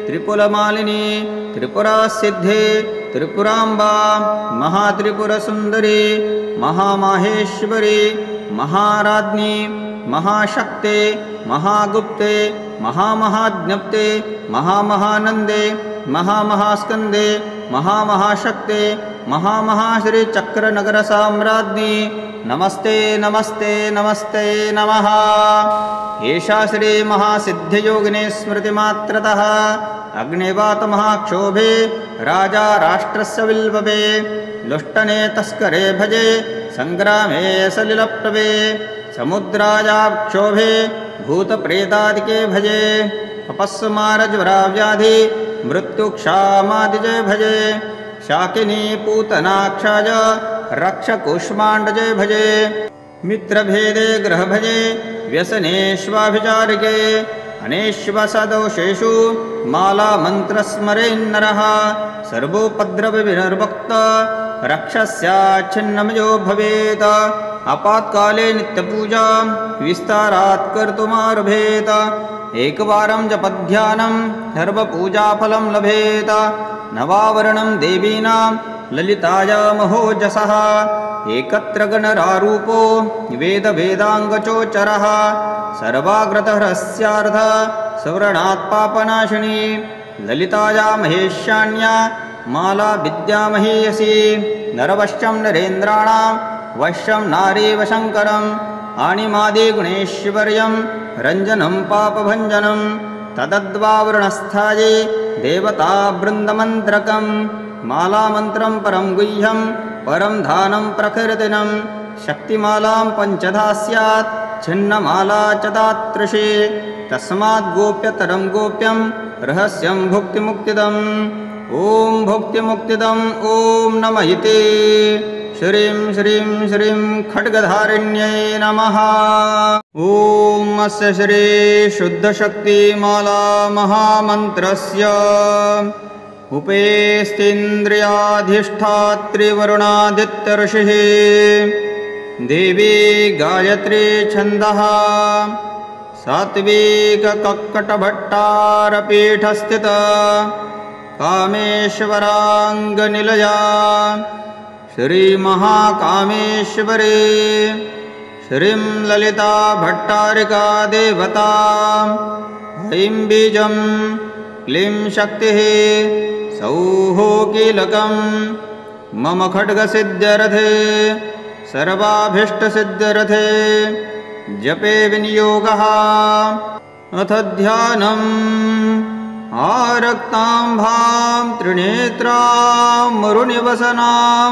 त्रिपुलमालिनी त्रिपुरासिद्धे त्रिपुराम्बा महात्रिपुरसुन्दरी महामाहेश्वरी महाराज्ञी महाशक्ते महागुप्ते महामहाज्ञप्ते महामहानन्दे महामहास्कन्दे महामहाशक्ते महामहाश्रीचक्रनगरसाम्राज्ञी नमस्ते नमस्ते नमस्ते नमः। एषा श्री महासिद्धियोगिनी स्मृतिमात्रतः अग्निवातमहाक्षोभे राजा राष्ट्रस्य विल्पवे लुष्टने तस्करे भजे संग्रामे सलिलप्लवे समुद्रायाक्षोभे भूतप्रेतादिके भजे अपस्मारज्वराव्याधि मृत्युक्षामादिजय भजे शाकिनी पूतनाक्षाय रक्षकुष्माण्डजय भजे मित्रभेदे ग्रह भजे व्यसनेष्वाभिचारिके अनेष्वसदोषेषु मालामन्त्रस्मरेन्नरः सर्वोपद्रवविनिर्वक्त रक्षस्याच्छिन्नमयो भवेत् आपात्काले नित्यपूजा विस्तारात् कर्तुमारभेत एकवारं जपध्यानं सर्वपूजाफलं लभेत नवावरणं देवीनां ललितायामहोजसः एकत्र गणरारूपो वेदवेदाङ्गचोचरः सर्वाग्रतहरस्यार्थ सवर्णात् पापनाशिनी ललिताया महेशान्या माला विद्यामहीयसी नरवश्यं नरेन्द्राणां वश्यं नारीवशङ्करं आणिमादिगुणैश्वर्यं रञ्जनं पापभञ्जनं तदद्वावृणस्थाये देवतावृन्दमन्त्रकं मालामन्त्रं परं गुह्यं परं धानं प्रकीर्तिनं शक्तिमालां पञ्चधा स्यात् छिन्नमाला च दातृषे तस्माद् गोप्यतरं गोप्यं रहस्यं भुक्तिमुक्तिदम् ॐ भुक्तिमुक्तिदम् ॐ नमः इति श्रीं श्रीं श्रीं खड्गधारिण्यै नमः। ॐ अस्य श्री शुद्धशक्तिमाला महामन्त्रस्य उपेस्तीन्द्रियाधिष्ठात्रिवरुणादित्यऋषिः देवी गायत्री छन्दः सात्विककक्कटभट्टारपीठस्थिता कामेश्वराङ्गनिलया श्रीमहाकामेश्वरी श्रीं ललिता भट्टारिका देवता ऐं बीजं क्लीं शक्तिः सौः कीलकं मम खड्गसिद्ध्यर्थे सर्वाभीष्टसिद्ध्यर्थे जपे विनियोगः। अथ ध्यानम् आरक्ताम्भां त्रिनेत्रां मरुनिवसनां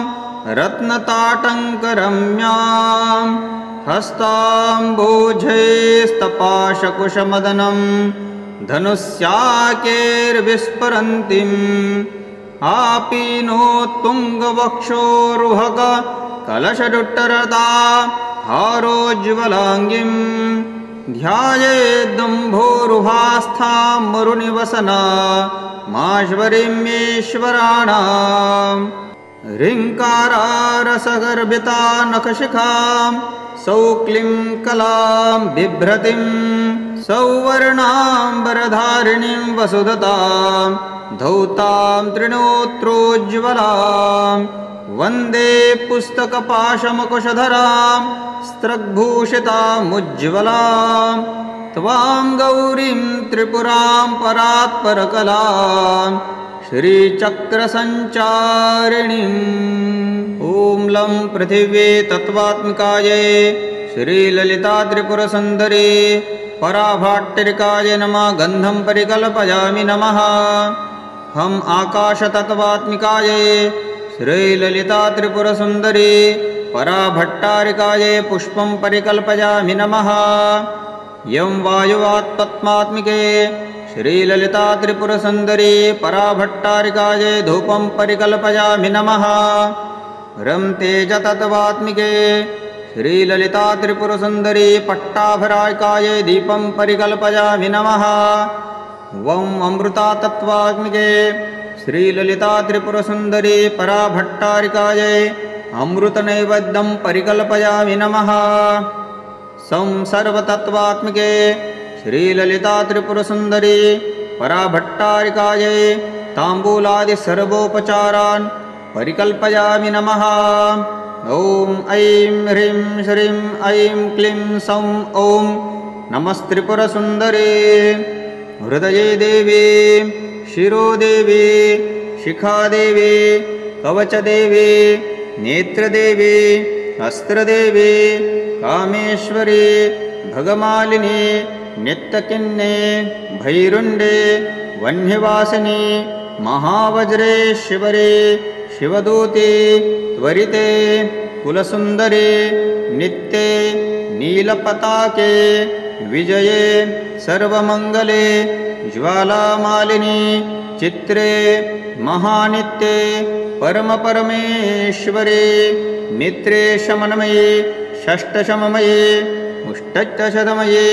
रत्नताटङ्करम्यां हस्ताम्बोजैस्तपाशकुशमदनं धनुष्याकेर्विस्फुरन्तीम् आपीनोत्तुङ्गवक्षोरुहक कलशदुट्टरता हारोज्ज्वलाङ्गीं ध्यायेदम्भोरुहास्थां मरुनिवसना माश्वरीमेश्वराणां ह्रीङ्कारारसगर्भिता नखशिखां सौक्लीं कलां बिभ्रतीं सौवर्णाम्बरधारिणीं वसुधतां धौतां त्रिणोत्रोज्ज्वलां वन्दे पुस्तकपाशमकुशधरां स्त्रग्भूषितामुज्ज्वलां त्वां गौरीं त्रिपुरां परात्परकलां श्रीचक्रसञ्चारिणीम्। ॐ लं पृथिवी तत्त्वात्मिकायै श्रीललितात्रिपुरसुन्दरी पराभाट्टिकायै नमः। गन्धं परिकल्पयामि नमः। हम आकाशतत्त्वात्मिकायै श्रीललितात्रिपुरसुन्दरी पराभट्टारिकायै पुष्पं परिकल्पयामि नमः। यं वायुवात्तत्त्वात्मिके श्रीललितात्रिपुरसुन्दरी पराभट्टारिकायै धूपं परिकल्पयामि नमः। रं तेजतत्त्वात्मिके श्रीललितात्रिपुरसुन्दरी पट्टाभरायिकायै दीपं परिकल्पयामि नमः। वं अमृतातत्त्वात्मिके श्रीललितात्रिपुरसुन्दरी पराभट्टारिकायै अमृतनैवेद्यं परिकल्पयामि नमः। सं सर्वतत्त्वात्मिके श्रीललितात्रिपुरसुन्दरी पराभट्टारिकायै ताम्बूलादिसर्वोपचारान् परिकल्पयामि नमः। ॐ ऐं ह्रीं श्रीं ऐं क्लीं सौं ॐ नमस्त्रिपुरसुन्दरी। हृदये देवी, शिरोदेवी, शिखादेवी, कवचदेवी, नेत्रदेवी, अस्त्रदेवी, कामेश्वरी, भगमालिनी, नित्यकिन्ने, भैरुण्डे, वह्निवासिनी, महावज्रेश्वरी, शिवदूती, त्वरिते, कुलसुन्दरी, नित्ये, नीलपताके, विजये, सर्वमङ्गले, ज्वालामालिनी, चित्रे, महानित्ये, परमपरमेश्वरी, नित्रे शमनमये, षष्ठशममये, मुष्टशतमये,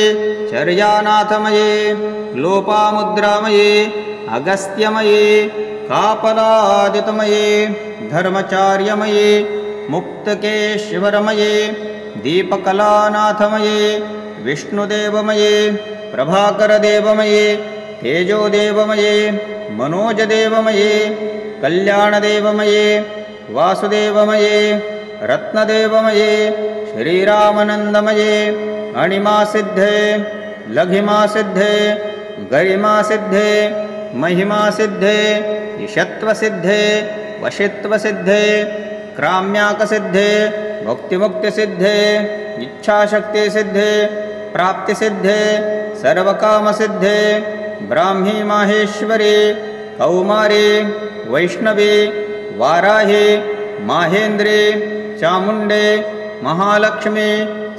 चर्यानाथमये, लोपामुद्रामये, अगस्त्यमये, कापलादितमये, धर्मचार्यमये, मुक्तकेश्वरमये, दीपकलानाथमये, विष्णुदेवमये, प्रभाकरदेवमये, तेजोदेवमये, मनोजदेवमये, कल्याणदेवमये, वासुदेवमये, रत्नदेवमये, श्रीरामानन्दमये, अणिमासिद्धे, लघिमासिद्धे, गरिमासिद्धे, महिमासिद्धे, ईशत्वसिद्धे, वशित्वसिद्धे, क्राम्याकसिद्धे, भुक्तिमुक्तिसिद्धे, इच्छाशक्तिसिद्धे प्राप्तिसिद्धे सर्वकामसिद्धे ब्राह्मी माहेश्वरी कौमारी वैष्णवी वाराही माहेन्द्री चामुण्डे महालक्ष्मी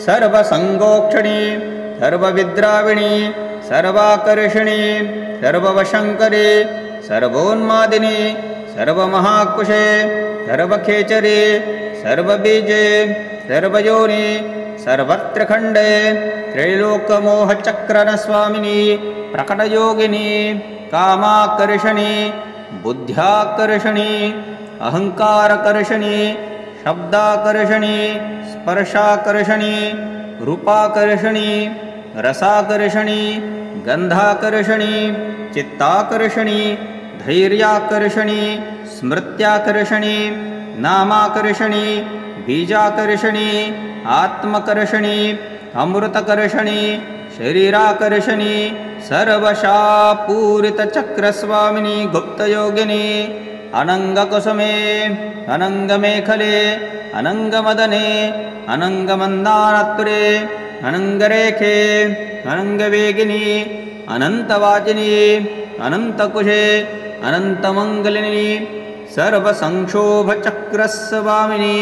सर्वसंगोक्षणी सर्वविद्राविणी सर्वाकर्षिणी सर्ववशङ्करी सर्वोन्मादिनी सर्वमहाकुशे सर्वखेचरी सर्वबीजे सर्वयोनि सर्वत्रखण्डे त्रैलोकमोहचक्रनस्वामिनी प्रकटयोगिनी कामाकर्षणी बुद्ध्याकर्षणी अहङ्कारकर्षणी शब्दाकर्षणी स्पर्शाकर्षणी रूपाकर्षणी रसाकर्षणी गन्धाकर्षणी चित्ताकर्षणी धैर्याकर्षणी स्मृत्याकर्षणी नामाकर्षणी बीजाकर्षणी आत्मकर्षणी अमृतकर्षणी शरीराकर्षणी सर्वशापूरितचक्रस्वामिनी गुप्तयोगिनी अनङ्गकुसुमे अनङ्गमेखले अनङ्गमदने अनङ्गमन्दानत्वरे अनङ्गरेखे अनङ्गवेगिनी अनन्तवाचिनी अनन्तकुशे अनन्तमङ्गलिनी सर्वसंक्षोभचक्रस्वामिनी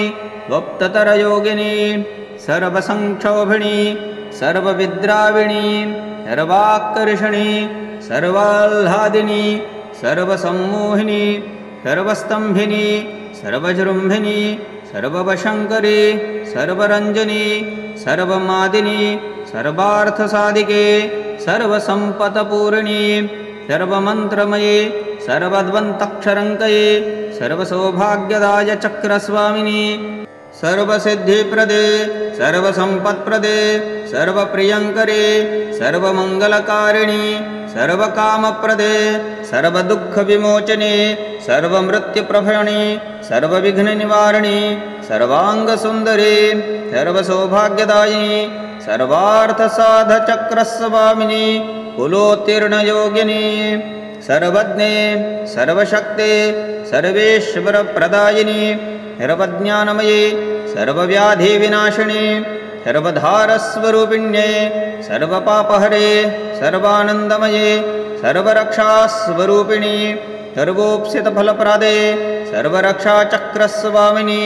गुप्ततरयोगिनी सर्वसंक्षोभिणी सर्वविद्राविणी सर्वाकर्षणी सर्वाह्लादिनी सर्वसम्मोहिनी सर्वस्तंभिनी सर्वजृम्भिनी सर्ववशङ्करी सर्वरञ्जनी सर्वमादिनी सर्वार्थसाधिके सर्वसम्पत्पूर्णी सर्वमन्त्रमये सर्वद्वन्तक्षरङ्कये सर्वसौभाग्यदाय चक्रस्वामिनी सर्वसिद्धिप्रदे सर्वसम्पत्प्रदे सर्वप्रियङ्करे सर्वमङ्गलकारिणी सर्वकामप्रदे सर्वदुःखविमोचने सर्वमृत्युप्रभयिनी सर्वविघ्ननिवारिणी सर्वाङ्गसुन्दरी सर्वसौभाग्यदायिनी सर्वार्थसाधचक्रस्वामिनी कुलोत्तीर्णयोगिनी सर्वज्ञे सर्वशक्ते सर्वेश्वरप्रदायिनी सर्वज्ञानमये सर्वव्याधिविनाशिनी सर्वधारस्वरूपिण्ये सर्वपापहरे सर्वानन्दमये सर्वरक्षास्वरूपिणी सर्वोप्सितफलप्रदे सर्वरक्षाचक्रस्वामिनी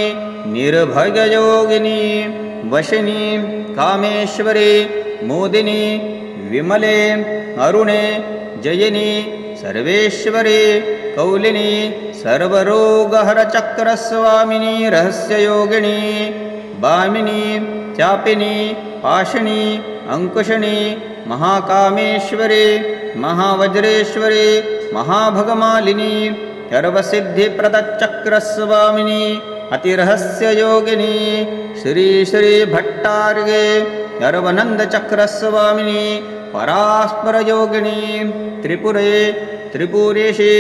निर्भययोगिनी वशिनी कामेश्वरी मोदिनी विमले अरुणे जयिनी सर्वेश्वरी कौलिनी सर्वरोगहरचक्रस्वामिनी रहस्ययोगिनी वामिनी चापिनी पाशिनी अंकुशिनी महाकामेश्वरी महावज्रेश्वरी महाभगमालिनी सर्वसिद्धिप्रदचक्रस्वामिनी अतिरहस्ययोगिनी श्री श्री भट्टार्गे सर्वनन्दचक्रस्वामिनी परास्परयोगिनी त्रिपुरे त्रिपुरेशी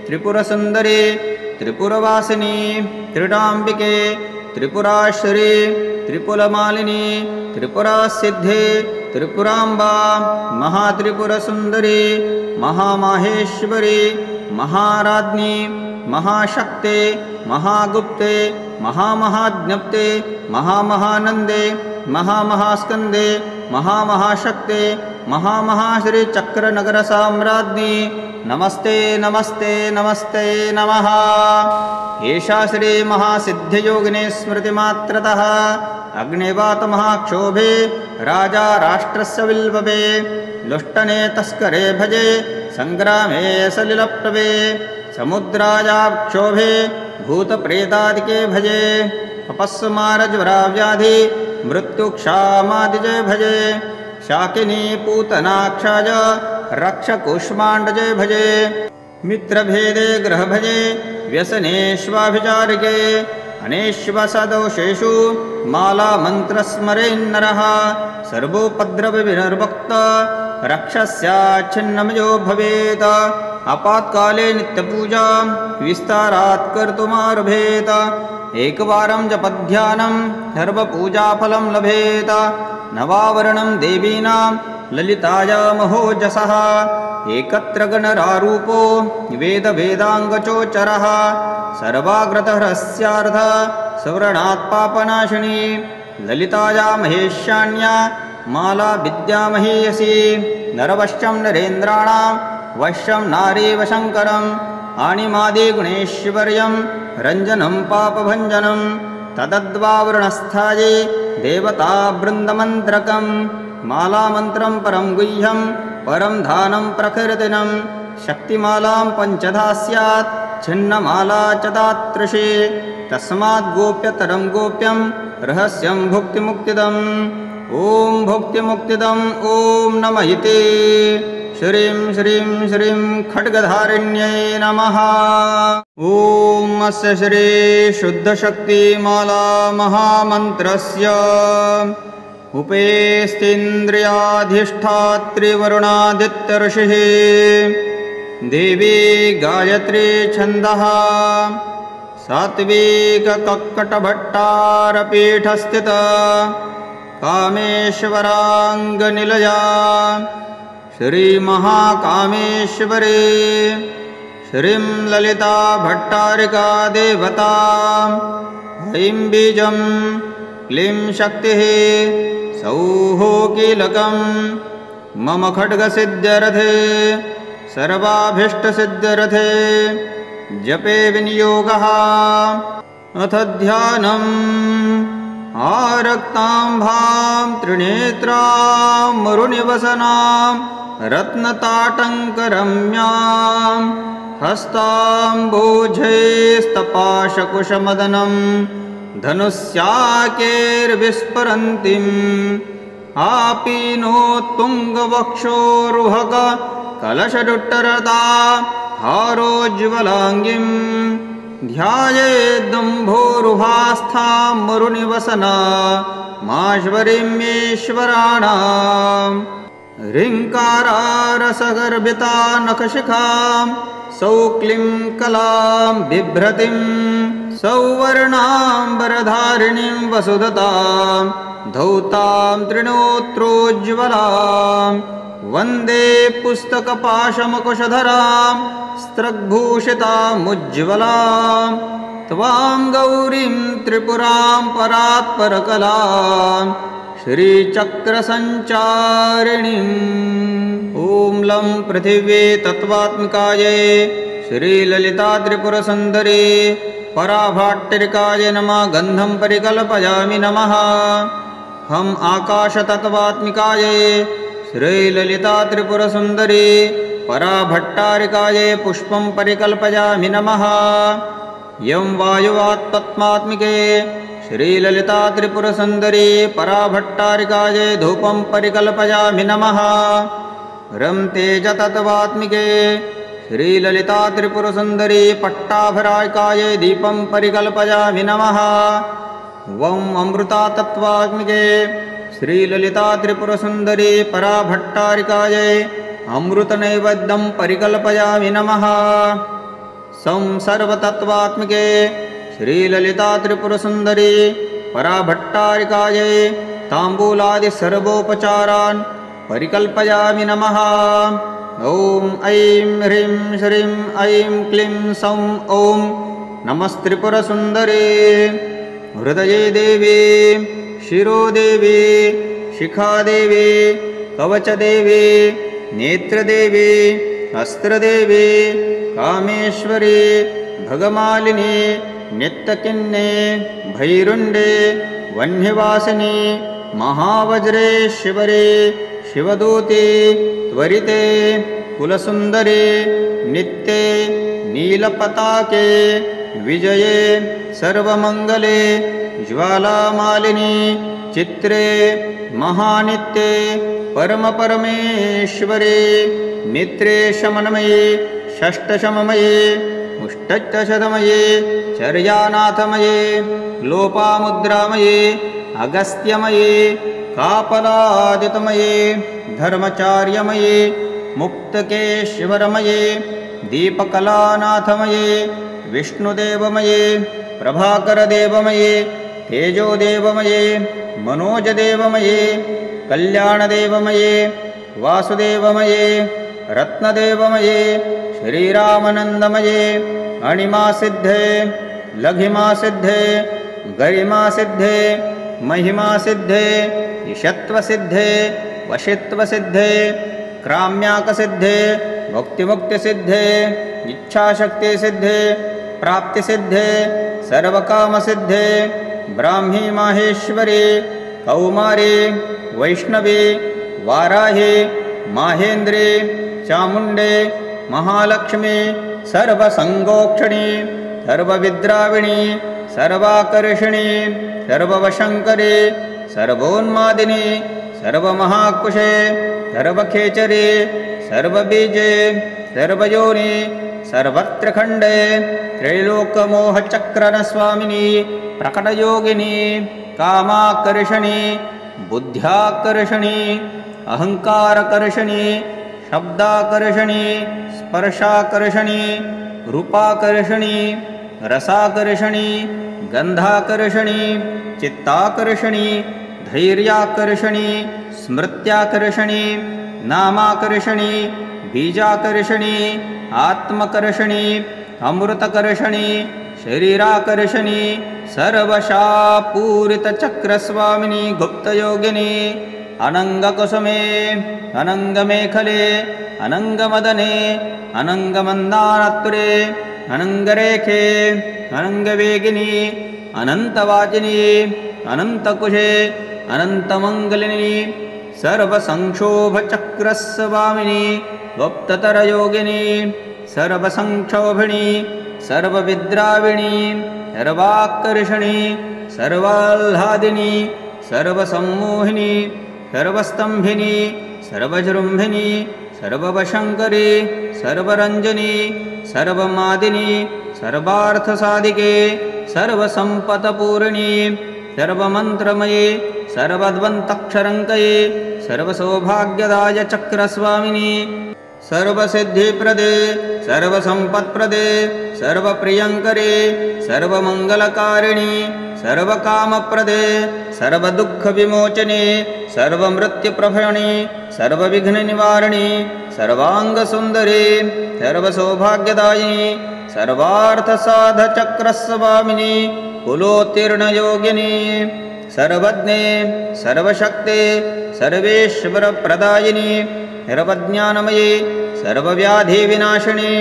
त्रिपुरसुन्दरी त्रिपुरवासिनी त्रिडाम्बिके त्रिपुराश्री त्रिपुलमालिनी त्रिपुरासिद्धे त्रिपुराम्बा महात्रिपुरसुन्दरी महामाहेश्वरी महाराज्ञी महाशक्ते महागुप्ते महामहाज्ञप्ते महामहानन्दे महामहास्कन्दे महामहाशक्ते महामहाश्रीचक्रनगरसाम्राज्ञी नमस्ते नमस्ते नमस्ते नमः। एषा श्रीमहासिद्धियोगिनी स्मृतिमात्रतः अग्निवातमहाक्षोभे राजा राष्ट्रस्य विल्भवे लुष्टने तस्करे भजे संग्रामे सलिलप्लवे समुद्रायाक्षोभे भूतप्रेतादिके भजे अपस्मारज्वराव्याधि मृत्युक्षामादिजे भजे शाकिनी पूतनाक्षाय रक्षकुष्माण्डजे भजे मित्रभेदे ग्रहभजे व्यसनेष्वाभिचारिके अनेष्वसदोषेषु मालामन्त्रस्मरेन्नरः सर्वोपद्रवविनिर्मुक्त रक्षस्याच्छिन्नमयो भवेत् आपात्काले नित्यपूजा विस्तारात् कर्तुमारभेत एकवारं जपध्यानं सर्वपूजाफलं लभेत नवावरणं देवीनां ललितायामहोजसः एकत्र गणरारूपो वेदवेदाङ्गचोचरः सर्वाग्रतहरस्यार्थ सवर्णात् पापनाशिनी ललिताया महेशान्या माला विद्यामहीयसी नरवश्यं नरेन्द्राणां वश्यं नारीवशङ्करम् आणिमादिगुणेश्वर्यं रञ्जनं पापभञ्जनं तदद्वावृणस्थायै देवतावृन्दमन्त्रकं मालामन्त्रं परं गुह्यं परं धानं प्रकीर्तिनं शक्तिमालां पञ्चधा स्यात् छिन्नमाला च तादृशी तस्माद् गोप्यतरं गोप्यं रहस्यं भुक्तिमुक्तिदम् ॐ भुक्तिमुक्तिदम् ॐ नम इति श्रीं श्रीं श्रीं खड्गधारिण्यै नमः। ॐ अस्य श्री शुद्धशक्तिमाला महामन्त्रस्य उपेस्तीन्द्रियाधिष्ठात्रिवरुणादित्यऋषिः देवी गायत्री छन्दः सात्विककक्कटभट्टारपीठस्थिता कामेश्वराङ्गनिलया श्रीमहाकामेश्वरी श्रीं ललिता भट्टारिका देवता ऐं बीजं क्लीं शक्तिः सौः कीलकं मम खड्गसिद्ध्यर्थे सर्वाभीष्टसिद्ध्यर्थे जपे विनियोगः। अथ ध्यानम् आरक्ताम्भां त्रिनेत्रां मरुनिवसनां रत्नताटङ्करम्यां हस्ताम्बोजैस्तपाशकुशमदनं धनुष्याकेर्विस्फुरन्तीम् आपीनोत्तुङ्गवक्षोरुहक कलशदुट्टरता हारोज्ज्वलाङ्गीं ध्यायेदम्भोरुहास्थां मरुनिवसना माश्वरीमेश्वराणाम् ह्रीङ्कारारसगर्भिता नखशिखां सौक्लीं कलां बिभ्रतीं सौवर्णाम्बरधारिणीं वसुदतां धौतां त्रिणोत्रोज्ज्वलां वन्दे पुस्तकपाशमकुशधरां स्त्रग्भूषितामुज्ज्वलां त्वां गौरीं त्रिपुरां परात्परकलां श्रीचक्रसञ्चारिणीम्। ॐ लं पृथिवी तत्त्वात्मिकायै श्रीललिता त्रिपुरसुन्दरी पराभाट्टिकायै नमः। गन्धं परिकल्पयामि नमः। हम आकाशतत्त्वात्मिकायै श्रीललिता त्रिपुरसुन्दरी पराभट्टारिकायै पुष्पं परिकल्पयामि नमः। यं वायुवात्तत्त्वात्मिके श्रीललिता त्रिपुरसुन्दरी पराभट्टारिकायै धूपं परिकल्पयामि नमः। रं तेजतत्त्वात्मिके श्रीललिता त्रिपुरसुन्दरी पट्टाभरायिकायै दीपं परिकल्पयामि नमः। वं अमृतातत्त्वात्मिके श्रीललिता त्रिपुरसुन्दरी पराभट्टारिकायै अमृतनैवेद्यं परिकल्पयामि नमः। सं सर्वतत्त्वात्मिके श्रीललिता त्रिपुरसुन्दरी पराभट्टारिकायै ताम्बूलादिसर्वोपचारान् परिकल्पयामि नमः। ॐ ऐं ह्रीं श्रीं ऐं क्लीं सौं ॐ नमस्त्रिपुरसुन्दरी। हृदये देवी, शिरोदेवी, शिखादेवी, कवचदेवी, नेत्रदेवी, अस्त्रदेवी, कामेश्वरी, भगमालिनी, नित्यकिन्ने, भैरुण्डे, वह्निवासिनी, महावज्रेश्वरी, शिवदूते, त्वरिते, कुलसुन्दरी, नित्ये, नीलपताके, विजये, सर्वमङ्गले, ज्वालामालिनी, चित्रे, महानित्ये, परमपरमेश्वरे, नित्रे शमनमये, षष्ठशममये, मुष्टशतमये, चर्यानाथमये, लोपामुद्रामये, अगस्त्यमये, कापलादितमये, धर्मचार्यमये, मुक्तकेश्वरमये, दीपकलानाथमये, विष्णुदेवमये, प्रभाकरदेवमये, तेजोदेवमये, मनोजदेवमये, कल्याणदेवमये, वासुदेवमये, रत्नदेवमये, श्रीरामानन्दमये, अणिमासिद्धे, लघिमासिद्धे, गरिमासिद्धे, महिमासिद्धे ईशत्वसिद्धे वशित्वसिद्धे क्राम्याकसिद्धे भुक्तिमुक्तिसिद्धे इच्छाशक्तिसिद्धे प्राप्तिसिद्धे सर्वकामसिद्धे ब्राह्मी माहेश्वरी कौमारी वैष्णवी वाराही माहेन्द्री चामुण्डे महालक्ष्मी सर्वसंगोक्षणी सर्वविद्राविणी सर्वाकर्षिणी सर्ववशङ्करी सर्वोन्मादिनी सर्वमहाकुशे सर्वखेचरी सर्वबीजे सर्वयोनि सर्वत्रखण्डे त्रैलोकमोहचक्रनस्वामिनी प्रकटयोगिनी कामाकर्षणी बुद्ध्याकर्षणी अहङ्कारकर्षणी शब्दाकर्षणी स्पर्शाकर्षणी रूपाकर्षणी रसाकर्षणी गन्धाकर्षणी चित्ताकर्षणी धैर्याकर्षणी स्मृत्याकर्षणी नामाकर्षणी बीजाकर्षणी आत्मकर्षणी अमृतकर्षणी शरीराकर्षणी सर्वशापूरितचक्रस्वामिनी गुप्तयोगिनी अनङ्गकुसुमे अनङ्गमेखले अनङ्गमदने अनङ्गमन्दारत्वरे अनङ्गरेखे अनङ्गवेगिनी अनन्तवाचिनी अनन्तकुशे अनन्तमङ्गलिनी सर्वसंक्षोभचक्रस्वामिनी गुप्ततरयोगिनी सर्वसंक्षोभिणी सर्वविद्राविणी सर्वाकर्षणी सर्वाह्लादिनी सर्वसम्मोहिनी सर्वस्तंभिनी सर्वजृम्भिनी सर्ववशङ्करी सर्वरञ्जनी सर्वमादिनी सर्वार्थसाधिके सर्वसम्पत्पूर्णी सर्वमन्त्रमये सर्वद्वन्तक्षरङ्कये सर्वसौभाग्यदाय चक्रस्वामिनी सर्वसिद्धिप्रदे सर्वसम्पत्प्रदे सर्वप्रियङ्करे सर्वमङ्गलकारिणि सर्वकामप्रदे सर्वदुःखविमोचने सर्वमृत्युप्रभणि सर्वविघ्ननिवारिणि सर्वाङ्गसुन्दरी सर्वसौभाग्यदायिनी सर्वार्थसाधचक्रस्वामिनी कुलोत्तीर्णयोगिनी सर्वज्ञे सर्वशक्ते सर्वेश्वरप्रदायिनी सर्वज्ञानमये सर्वव्याधिविनाशिनी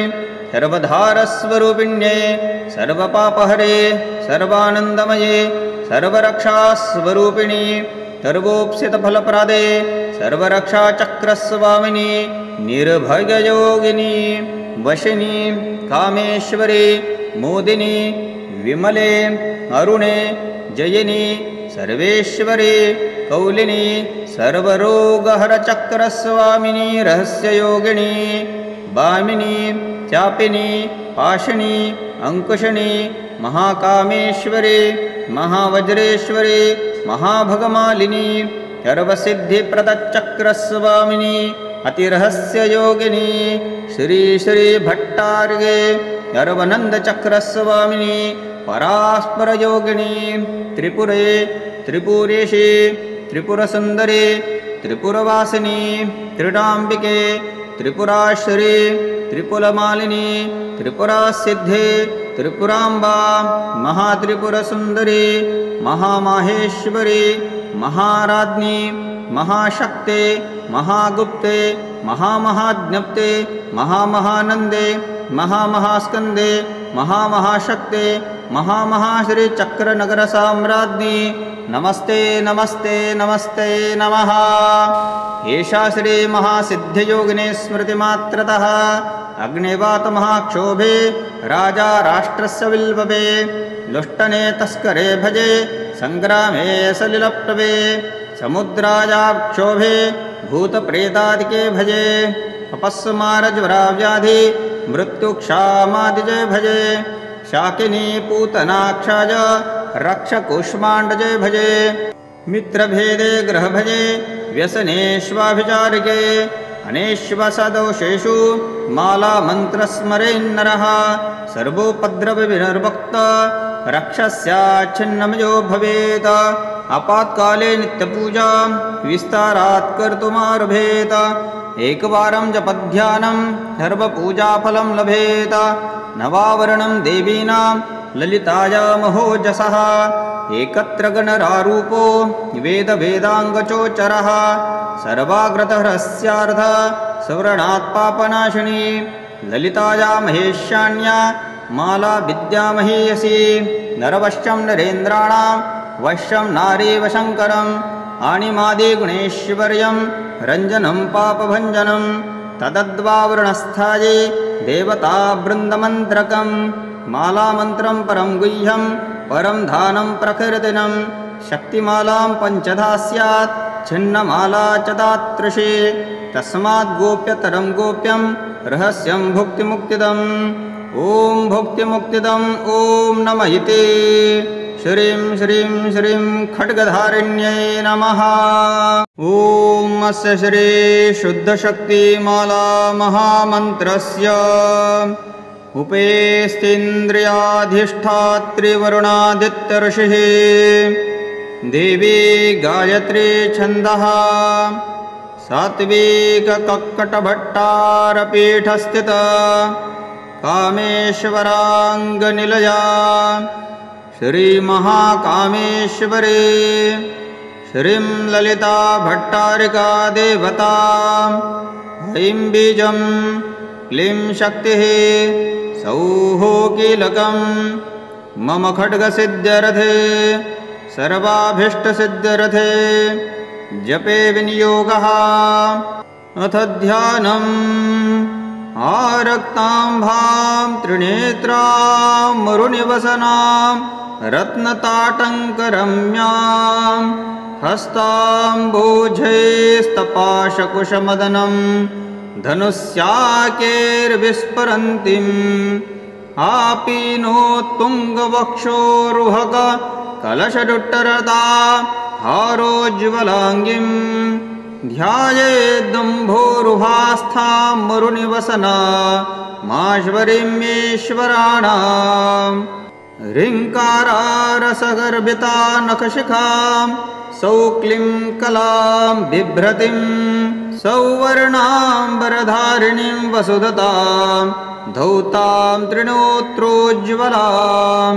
सर्वधारस्वरूपिण्ये सर्वपापहरे सर्वानन्दमये सर्वरक्षास्वरूपिणी सर्वोप्सितफलप्रदे सर्वरक्षाचक्रस्वामिनी निर्भययोगिनी वशिनी कामेश्वरी मोदिनी विमले अरुणे जयिनी सर्वेश्वरी कौलिनी सर्वरोगहरचक्रस्वामिनी रहस्ययोगिनी वामिनी चापिनी पाशिनी अंकुशिनी महाकामेश्वरी महावज्रेश्वरी महाभगमालिनी सर्वसिद्धिप्रदचक्रस्वामिनी अतिरहस्ययोगिनी श्री श्री भट्टार्गे सर्वनन्दचक्रस्वामिनी परास्परयोगिनी त्रिपुरे त्रिपुरेशी त्रिपुरसुन्दरी त्रिपुरवासिनी त्रिडाम्बिके त्रिपुराश्री त्रिपुलमालिनी त्रिपुरासिद्धे त्रिपुराम्बा महात्रिपुरसुन्दरी महामाहेश्वरी महाराज्ञी महाशक्ते महागुप्ते महामहाज्ञप्ते महामहानन्दे महामहास्कन्दे महामहाशक्ते महामहाश्रीचक्रनगरसाम्राज्ञी नमस्ते नमस्ते नमस्ते नमः। एषा श्रीमहासिद्धियोगिनी स्मृतिमात्रतः अग्निवातमहाक्षोभे राजा राष्ट्रस्य विल्पवे लुष्टने तस्करे भजे सङ्ग्रामे सलिलप्लवे समुद्रायाक्षोभे भूतप्रेतादिके भजे अपस्मारज्वराव्याधि मृत्युक्षामादिजे भजे शाकिनी पूतनाक्षाय रक्षकुष्माण्डजे भजे मित्रभेदे ग्रहभजे व्यसनेष्वाभिचारिके अनेष्वसदोषेषु मालामन्त्रस्मरेन्नरः सर्वोपद्रवविनिर्भक्त रक्षस्याच्छिन्नमयो भवेत् आपात्काले नित्यपूजा विस्तारात् कर्तुमारभेत एकवारं जपध्यानं सर्वपूजाफलं लभेत नवावरणं देवीनां ललिताया महोजसः एकत्र गणरारूपो वेदवेदाङ्गचोचरः सर्वाग्रतहरस्यार्थ सवर्णात् पापनाशिनी ललिताया महेशान्या माला विद्यामहीयसी नरवश्यं नरेन्द्राणां वश्यं नारीव शङ्करम् आणिमादिगुणेश्वर्यं रञ्जनं पापभञ्जनं तदद्वावृणस्थायै देवतावृन्दमन्त्रकं मालामन्त्रं परं गुह्यं परं धानं प्रकृतिनं शक्तिमालां पञ्चधा स्यात् छिन्नमाला च दातृषे तस्मात् गोप्यतरं गोप्यं रहस्यं भुक्तिमुक्तिदम् ॐ भुक्तिमुक्तिदम् ॐ नमः इति श्रीं श्रीं श्रीं खड्गधारिण्यै नमः। ॐ अस्य श्री शुद्धशक्तिमाला महामन्त्रस्य उपेस्तीन्द्रियाधिष्ठात्रिवरुणादित्यऋषिः देवी गायत्री छन्दः सात्विककक्कटभट्टारपीठस्थिता कामेश्वराङ्गनिलया श्रीमहाकामेश्वरी श्रीं ललिता भट्टारिका देवता ऐं बीजं क्लीं शक्तिः सौः कीलकं मम खड्गसिद्ध्यर्थे सर्वाभीष्टसिद्ध्यर्थे जपे विनियोगः। अथ ध्यानम् आरक्ताम्भां त्रिनेत्रां मरुनिवसनां रत्नताटङ्करम्यां हस्ताम्बोजैस्तपाशकुशमदनं धनुष्याकेर्विस्फुरन्तीम् आपीनोत्तुङ्गवक्षोरुहक कलशदुट्टरता हारोज्ज्वलाङ्गीं ध्यायेदम्भोरुहास्थां मरुनिवसना माश्वरीमेश्वराणां ह्रीङ्कारारसगर्भिता नखशिखां सौक्लीं कलां बिभ्रतीं सौवर्णाम्बरधारिणीं वसुदतां धौतां त्रिणोत्रोज्ज्वलां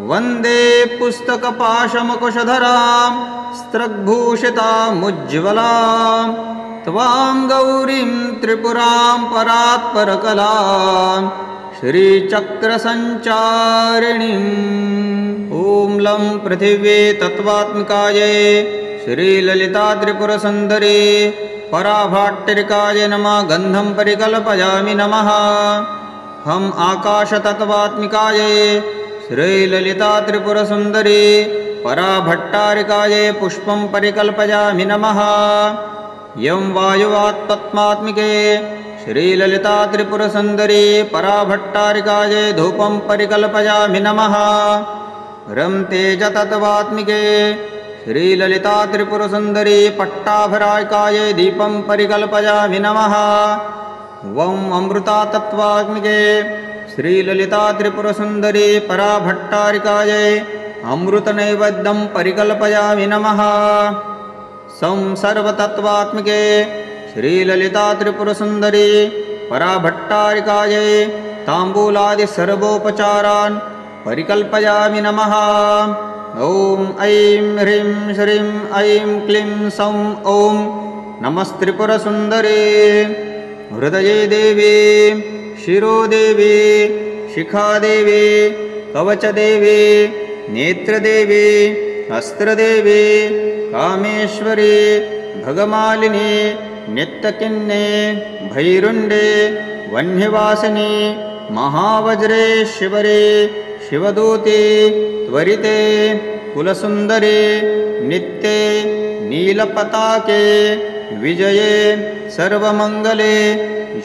वन्दे पुस्तकपाशमकुशधरां स्त्रग्भूषितामुज्ज्वलां त्वां गौरीं त्रिपुरां परात्परकलां श्रीचक्रसञ्चारिणीम्। ॐ लं पृथिव्यै तत्त्वात्मिकायै श्रीललितात्रिपुरसुन्दरी पराभाट्टिकाय नमः। गन्धं परिकल्पयामि नमः। हम आकाशतत्त्वात्मिकायै श्रीललितात्रिपुरसुन्दरी पराभट्टारिकायै पुष्पं परिकल्पयामि नमः। यं वायुवात्तत्त्वात्मिके श्रीललितात्रिपुरसुन्दरी पराभट्टारिकायै धूपं परिकल्पयामि नमः। रं तेजतत्त्वात्मिके श्रीललितात्रिपुरसुन्दरी पट्टाभरायिकायै दीपं परिकल्पयामि नमः। वं अमृतातत्त्वात्मिके श्रीललितात्रिपुरसुन्दरी पराभट्टारिकायै अमृतनैवेद्यं परिकल्पयामि नमः। सं सर्वतत्त्वात्मिके श्रीललितात्रिपुरसुन्दरी पराभट्टारिकायै ताम्बूलादिसर्वोपचारान् परिकल्पयामि नमः। ॐ ऐं ह्रीं श्रीं ऐं क्लीं सौं ॐ नमस्त्रिपुरसुन्दरी। हृदये देवी, शिरोदेवी, शिखादेवी, कवचदेवी, नेत्रदेवी, अस्त्रदेवी, कामेश्वरी, भगमालिनी, नित्यकिन्ने, भैरुण्डे, वह्निवासिनी, महावज्रेश्वरी, शिवदूते, त्वरिते, कुलसुन्दरी, नित्ये, नीलपताके, विजये, सर्वमङ्गले,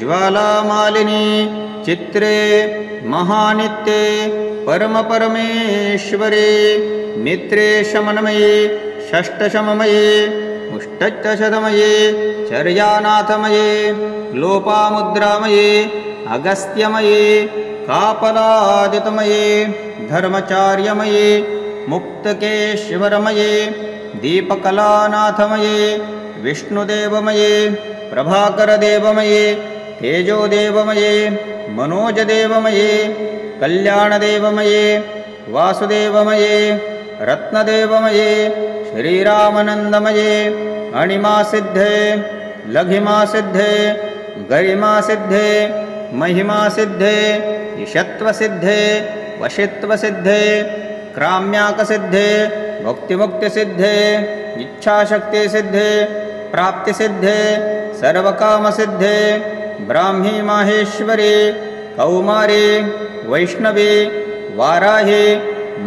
ज्वालामालिनी, चित्रे, महानित्ये, परमपरमेश्वरे, मित्रे शमनमये, षष्ठशममये, मुष्टच्छतमये, चर्यानाथमये, लोपामुद्रामये, अगस्त्यमये, कापलादितमये, धर्मचार्यमये, मुक्तकेश्वरमये, दीपकलानाथमये, विष्णुदेवमये, प्रभाकरदेवमये, तेजोदेवमये, मनोजदेवमये, कल्याणदेवमये, वासुदेवमये, रत्नदेवमये श्रीरामानन्दमये अणिमासिद्धे लघिमासिद्धे गरिमासिद्धे महिमासिद्धे ईशत्वसिद्धे वशित्वसिद्धे क्राम्याकसिद्धे भुक्तिमुक्तिसिद्धे इच्छाशक्तिसिद्धे प्राप्तिसिद्धे सर्वकामसिद्धे ब्राह्मी माहेश्वरी कौमारी वैष्णवी वाराही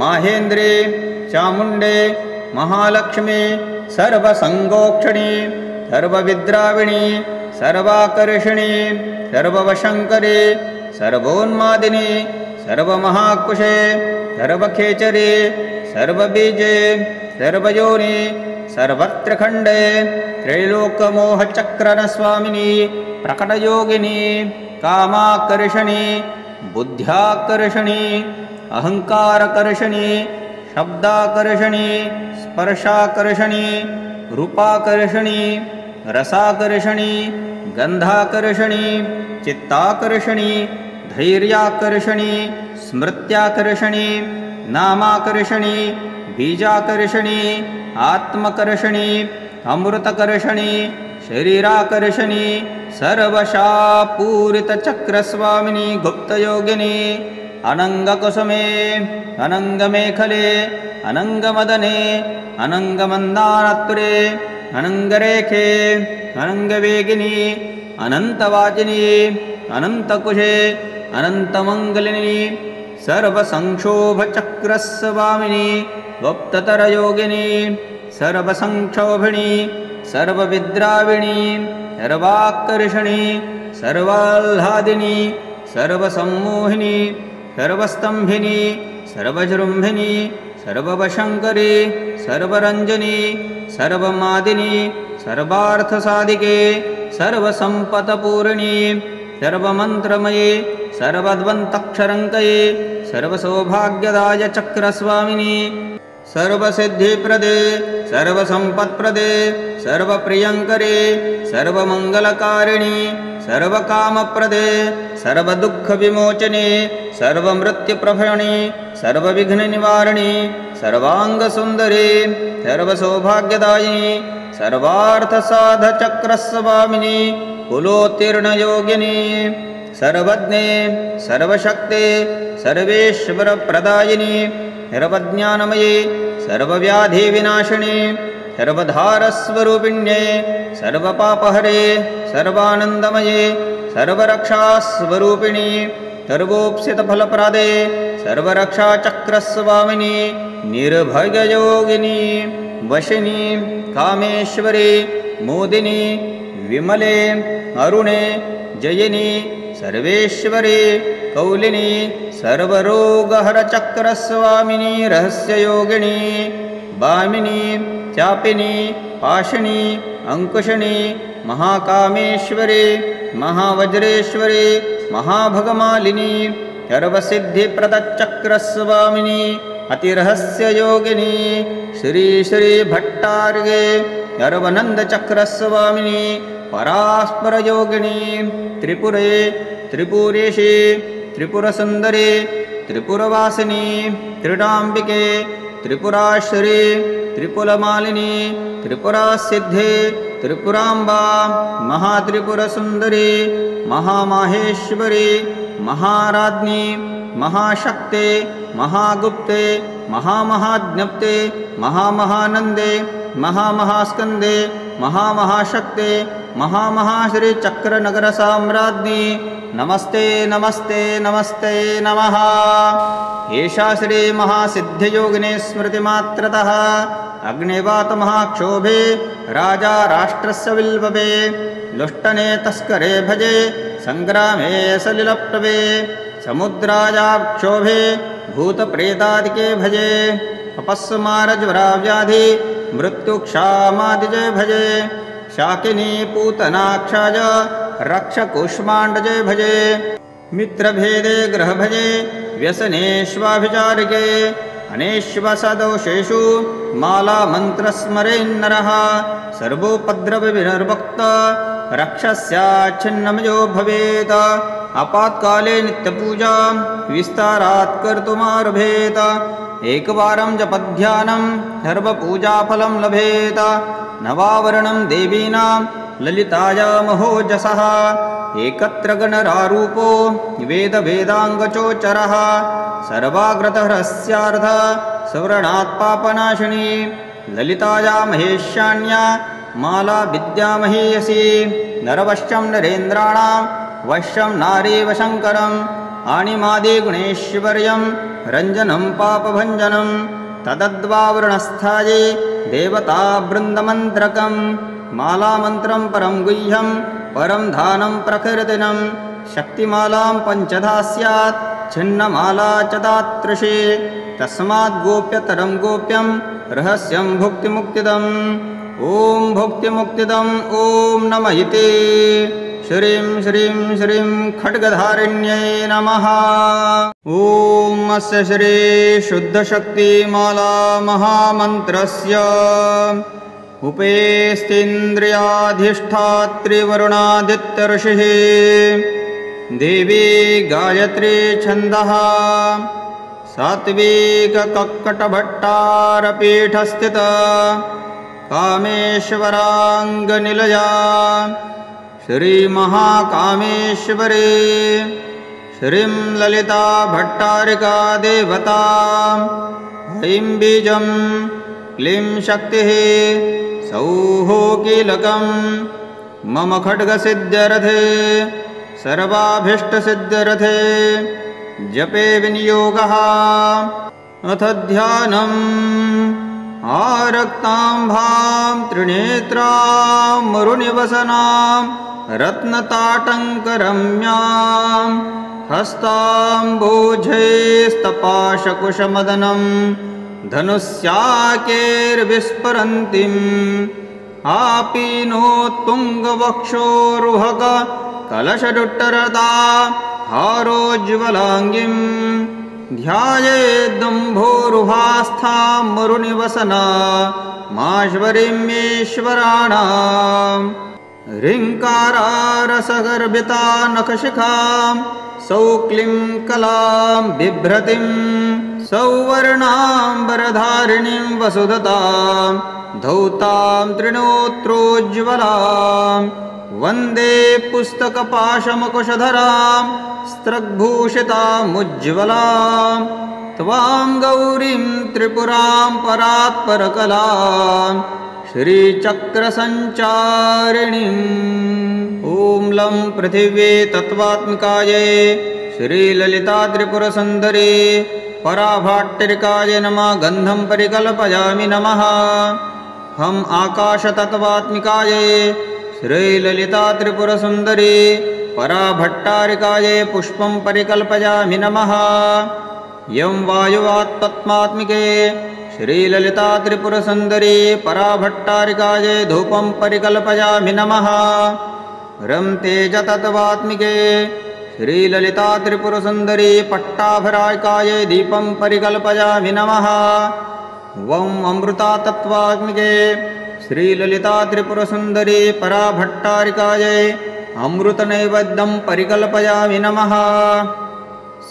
माहेन्द्री चामुण्डे महालक्ष्मी सर्वसङ्गोक्षणी सर्वविद्राविणी सर्वाकर्षिणी सर्ववशङ्करी सर्वोन्मादिनी सर्वमहाकुशे सर्वखेचरी सर्वबीजे सर्वयोनि सर्वत्रखण्डे त्रैलोकमोहचक्रनस्वामिनी प्रकटयोगिनी कामाकर्षणी बुद्ध्याकर्षणी अहङ्कारकर्षणी शब्दाकर्षणी स्पर्शाकर्षणी रूपाकर्षणी रसाकर्षणी गन्धाकर्षणी चित्ताकर्षणी धैर्याकर्षणी स्मृत्याकर्षणी नामाकर्षणी बीजाकर्षणी आत्मकर्षणी अमृतकर्षणी शरीराकर्षणी सर्वशापूरितचक्रस्वामिनी गुप्तयोगिनी अनङ्गकुसुमे अनङ्गमेखले अनङ्गमदने अनङ्गमन्दारत्वरे अनङ्गरेखे अनङ्गवेगिनी अनन्तवाचिनी अनन्तकुशे अनन्तमङ्गलिनी सर्वसंक्षोभचक्रस्वामिनी गुप्ततरयोगिनी सर्वसंक्षोभिणी सर्वविद्राविणी सर्वाकर्षणी सर्वाह्लादिनी सर्वसम्मोहिनी सर्वस्तंभिनी सर्वजृम्भिनी सर्ववशङ्करी सर्वरञ्जनी सर्वमादिनी सर्वार्थसाधिके सर्वसम्पत्पूर्णी सर्वमन्त्रमये सर्वद्वन्तक्षरङ्कये सर्वसौभाग्यदाय चक्रस्वामिनी सर्वसिद्धिप्रदे सर्वसम्पत्प्रदे सर्वप्रियङ्करे सर्वमङ्गलकारिणी सर्वकामप्रदे सर्वदुःखविमोचने सर्वमृत्युप्रभयिनी सर्वविघ्ननिवारिणी सर्वाङ्गसुन्दरी सर्वसौभाग्यदायिनी सर्वार्थसाधचक्रस्वामिनी कुलोत्तीर्णयोगिनी सर्वज्ञे सर्वशक्ते सर्वेश्वरप्रदायिनी सर्वज्ञानमये सर्वव्याधिविनाशिनी सर्वधारस्वरूपिण्ये सर्वपापहरे सर्वानन्दमये सर्वरक्षास्वरूपिणी सर्वोप्सितफलप्रदे सर्वरक्षाचक्रस्वामिनी निर्भययोगिनी वशिनी कामेश्वरी मोदिनी विमले अरुणे जयिनी सर्वेश्वरी कौलिनी सर्वरोगहरचक्रस्वामिनी रहस्ययोगिनी वामिनी चापिनी पाशिनी अंकुशिनी महाकामेश्वरी महावज्रेश्वरी महाभगमालिनी सर्वसिद्धिप्रदचक्रस्वामिनी अतिरहस्ययोगिनी श्री श्री भट्टार्ये सर्वनन्दचक्रस्वामिनी परास्परयोगिनी त्रिपुरे त्रिपुरेशी त्रिपुरसुन्दरी त्रिपुरवासिनी त्रिडाम्बिके त्रिपुराश्री त्रिपुलमालिनी त्रिपुरासिद्धे त्रिपुराम्बा महात्रिपुरसुन्दरी महामाहेश्वरी महाराज्ञी महाशक्ते महागुप्ते महामहाज्ञप्ते महामहानन्दे महामहास्कन्दे महामहाशक्ते महामहाश्रीचक्रनगरसाम्राज्ञी नमस्ते नमस्ते नमस्ते नमः। एषा श्रीमहासिद्धियोगिनी स्मृतिमात्रतः अग्निवातमहाक्षोभे राजा राष्ट्रस्य विल्पवे लुष्टने तस्करे भजे सङ्ग्रामे सलिलप्लवे समुद्रायाक्षोभे भूतप्रेतादिके भजे अपस्मारज्वराव्याधि मृत्युक्षामादिजे भजे शाकिनी पूतनाक्षाय रक्षकुष्माण्डजे भजे मित्रभेदे ग्रहभजे व्यसनेष्वाभिचारिके अनेष्वसदोषेषु मालामन्त्रस्मरेन्नरः सर्वोपद्रवविनिर्वक्त रक्षस्याच्छिन्नमयो भवेत् आपात्काले नित्यपूजा विस्तारात् कर्तुमारभेत एकवारं जपध्यानं सर्वपूजाफलं लभेत। नवावरणं देवीनां ललितायामहोजसः एकत्र गणरारूपो वेदवेदाङ्गचोचरः सर्वाग्रतहरस्यार्थ सवर्णात् पापनाशिनी ललिताया महेशान्या माला विद्यामहीयसी नरवश्यं नरेन्द्राणां वश्यं नारीव शङ्करम् आनिमादिगुणेश्वर्यं रञ्जनं पापभञ्जनं तदद्वावरणस्थाये देवतावृन्दमन्त्रकं मालामन्त्रं परं गुह्यं परं धानं प्रकीर्तनं शक्तिमालां पञ्चधा स्यात् छिन्नमाला च दातृषे तस्मात् गोप्यतरं गोप्यं रहस्यं भुक्तिमुक्तिदम् ॐ भुक्तिमुक्तिदम् ॐ नमः इति श्रीं श्रीं श्रीं खड्गधारिण्यै नमः। ॐ अस्य श्री शुद्धशक्तिमाला महामन्त्रस्य उपेस्तीन्द्रियाधिष्ठात्रिवरुणादित्यऋषिः देवी गायत्री छन्दः सात्विककक्कटभट्टारपीठस्थित कामेश्वराङ्गनिलया श्रीमहाकामेश्वरी श्रीं ललिता भट्टारिका देवता ऐं बीजं क्लीं शक्तिः सौः कीलकं मम खड्गसिद्ध्यर्थे सर्वाभीष्टसिद्ध्यर्थे जपे विनियोगः। अथ ध्यानम् आरक्ताम्भां त्रिनेत्रां मरुनिवसनां रत्नताटङ्करम्यां हस्ताम्बोजैस्तपाशकुशमदनं धनुष्याकेर्विस्फुरन्तीम् आपीनोत्तुङ्गवक्षोरुहक कलशदुट्टरता हारोज्ज्वलाङ्गीं ध्यायेदम्भोरुहास्थां मरुनिवसना माश्वरीमेश्वराणां ह्रीङ्कारारसगर्भिता नखशिखां सौक्लीं कलां बिभ्रतीं सौवर्णाम्बरधारिणीं वसुधतां धौतां त्रिणोत्रोज्ज्वलां वन्दे पुस्तकपाशमकुशधरां स्त्रग्भूषितामुज्ज्वलां त्वां गौरीं त्रिपुरां परात्परकलां श्रीचक्रसञ्चारिणीम्। ॐ लं पृथिवी तत्त्वात्मिकायै श्रीललितात्रिपुरसुन्दरी पराभाट्टिकायै नमः। गन्धं परिकल्पयामि नमः। हम आकाशतत्त्वात्मिकायै श्रीललितात्रिपुरसुन्दरी पराभट्टारिकायै पुष्पं परिकल्पयामि नमः। यं वायुवात्तत्त्वात्मिके श्रीललितात्रिपुरसुन्दरी पराभट्टारिकायै धूपं परिकल्पयामि नमः। रं तेजतत्त्वात्मिके श्रीललितात्रिपुरसुन्दरी पट्टाभराकायै दीपं परिकल्पयामि नमः। वं अमृतातत्त्वात्मिके श्रीललितात्रिपुरसुन्दरी पराभट्टारिकायै अमृतनैवेद्यं परिकल्पयामि नमः।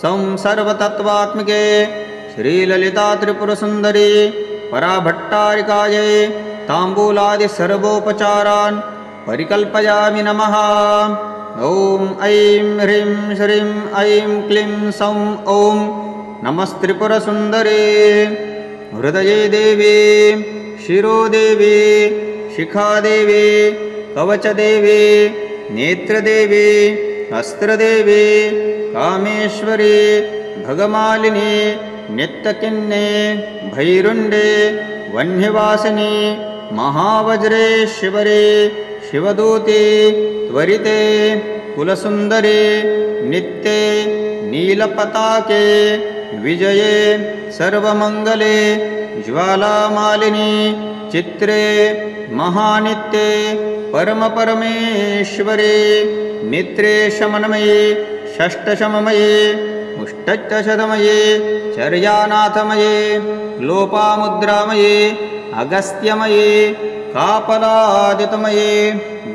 सं सर्वतत्त्वात्मिके श्रीललितात्रिपुरसुन्दरी पराभट्टारिकायै ताम्बूलादिसर्वोपचारान् परिकल्पयामि नमः। ॐ ऐं ह्रीं श्रीं ऐं क्लीं सौं ॐ नमस्त्रिपुरसुन्दरी। हृदये देवी, शिरोदेवी, शिखादेवी, कवचदेवी, नेत्रदेवी, अस्त्रदेवी, कामेश्वरी, भगमालिनी, नित्यकिन्ने, भैरुण्डे, वह्निवासिनी, महावज्रेश्वरी, शिवदूते, त्वरिते, कुलसुन्दरी, नित्ये, नीलपताके, विजये, सर्वमङ्गले, ज्वालामालिनी, चित्रे, महानित्ये, परमपरमेश्वरी, मित्रे शमनमये, षष्ठशममये, मुष्टशतमये, चर्यानाथमये, लोपामुद्रामये, अगस्त्यमये, कापलादितमये,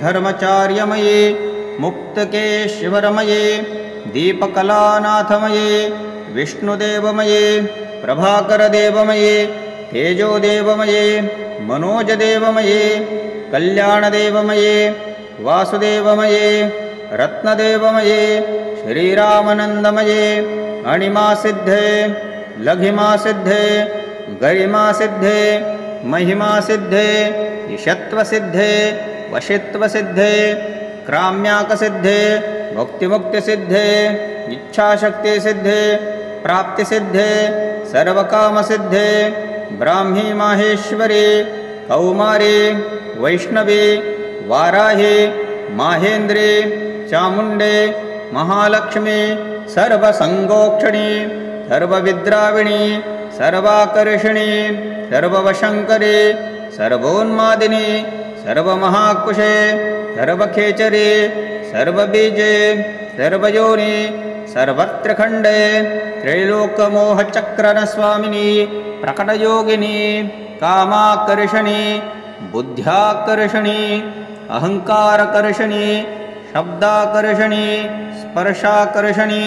धर्मचार्यमये, मुक्तकेश्वरमये, दीपकलानाथमये, विष्णुदेवमये, प्रभाकरदेवमये तेजोदेवमये मनोजदेवमये कल्याणदेवमये वासुदेवमये रत्नदेवमये श्रीरामानन्दमये अणिमासिद्धे लघिमासिद्धे गरिमासिद्धे महिमासिद्धे ईशत्वसिद्धे वशित्वसिद्धे क्राम्याकसिद्धे भुक्तिमुक्तिसिद्धे इच्छाशक्तिसिद्धे प्राप्तिसिद्धे सर्वकामसिद्धे ब्राह्मी माहेश्वरी कौमारी वैष्णवी वाराही माहेन्द्री चामुण्डे महालक्ष्मी सर्वसङ्गोक्षणी सर्वविद्राविणी सर्वाकर्षिणी सर्ववशङ्करी सर्वोन्मादिनी सर्वमहाकुशे सर्वखेचरी सर्वबीजे सर्वयोनि सर्वत्रखण्डे त्रैलोकमोहचक्रनस्वामिनी प्रकटयोगिनी कामाकर्षणी बुद्ध्याकर्षणी अहङ्कारकर्षणी शब्दाकर्षणी स्पर्शाकर्षणी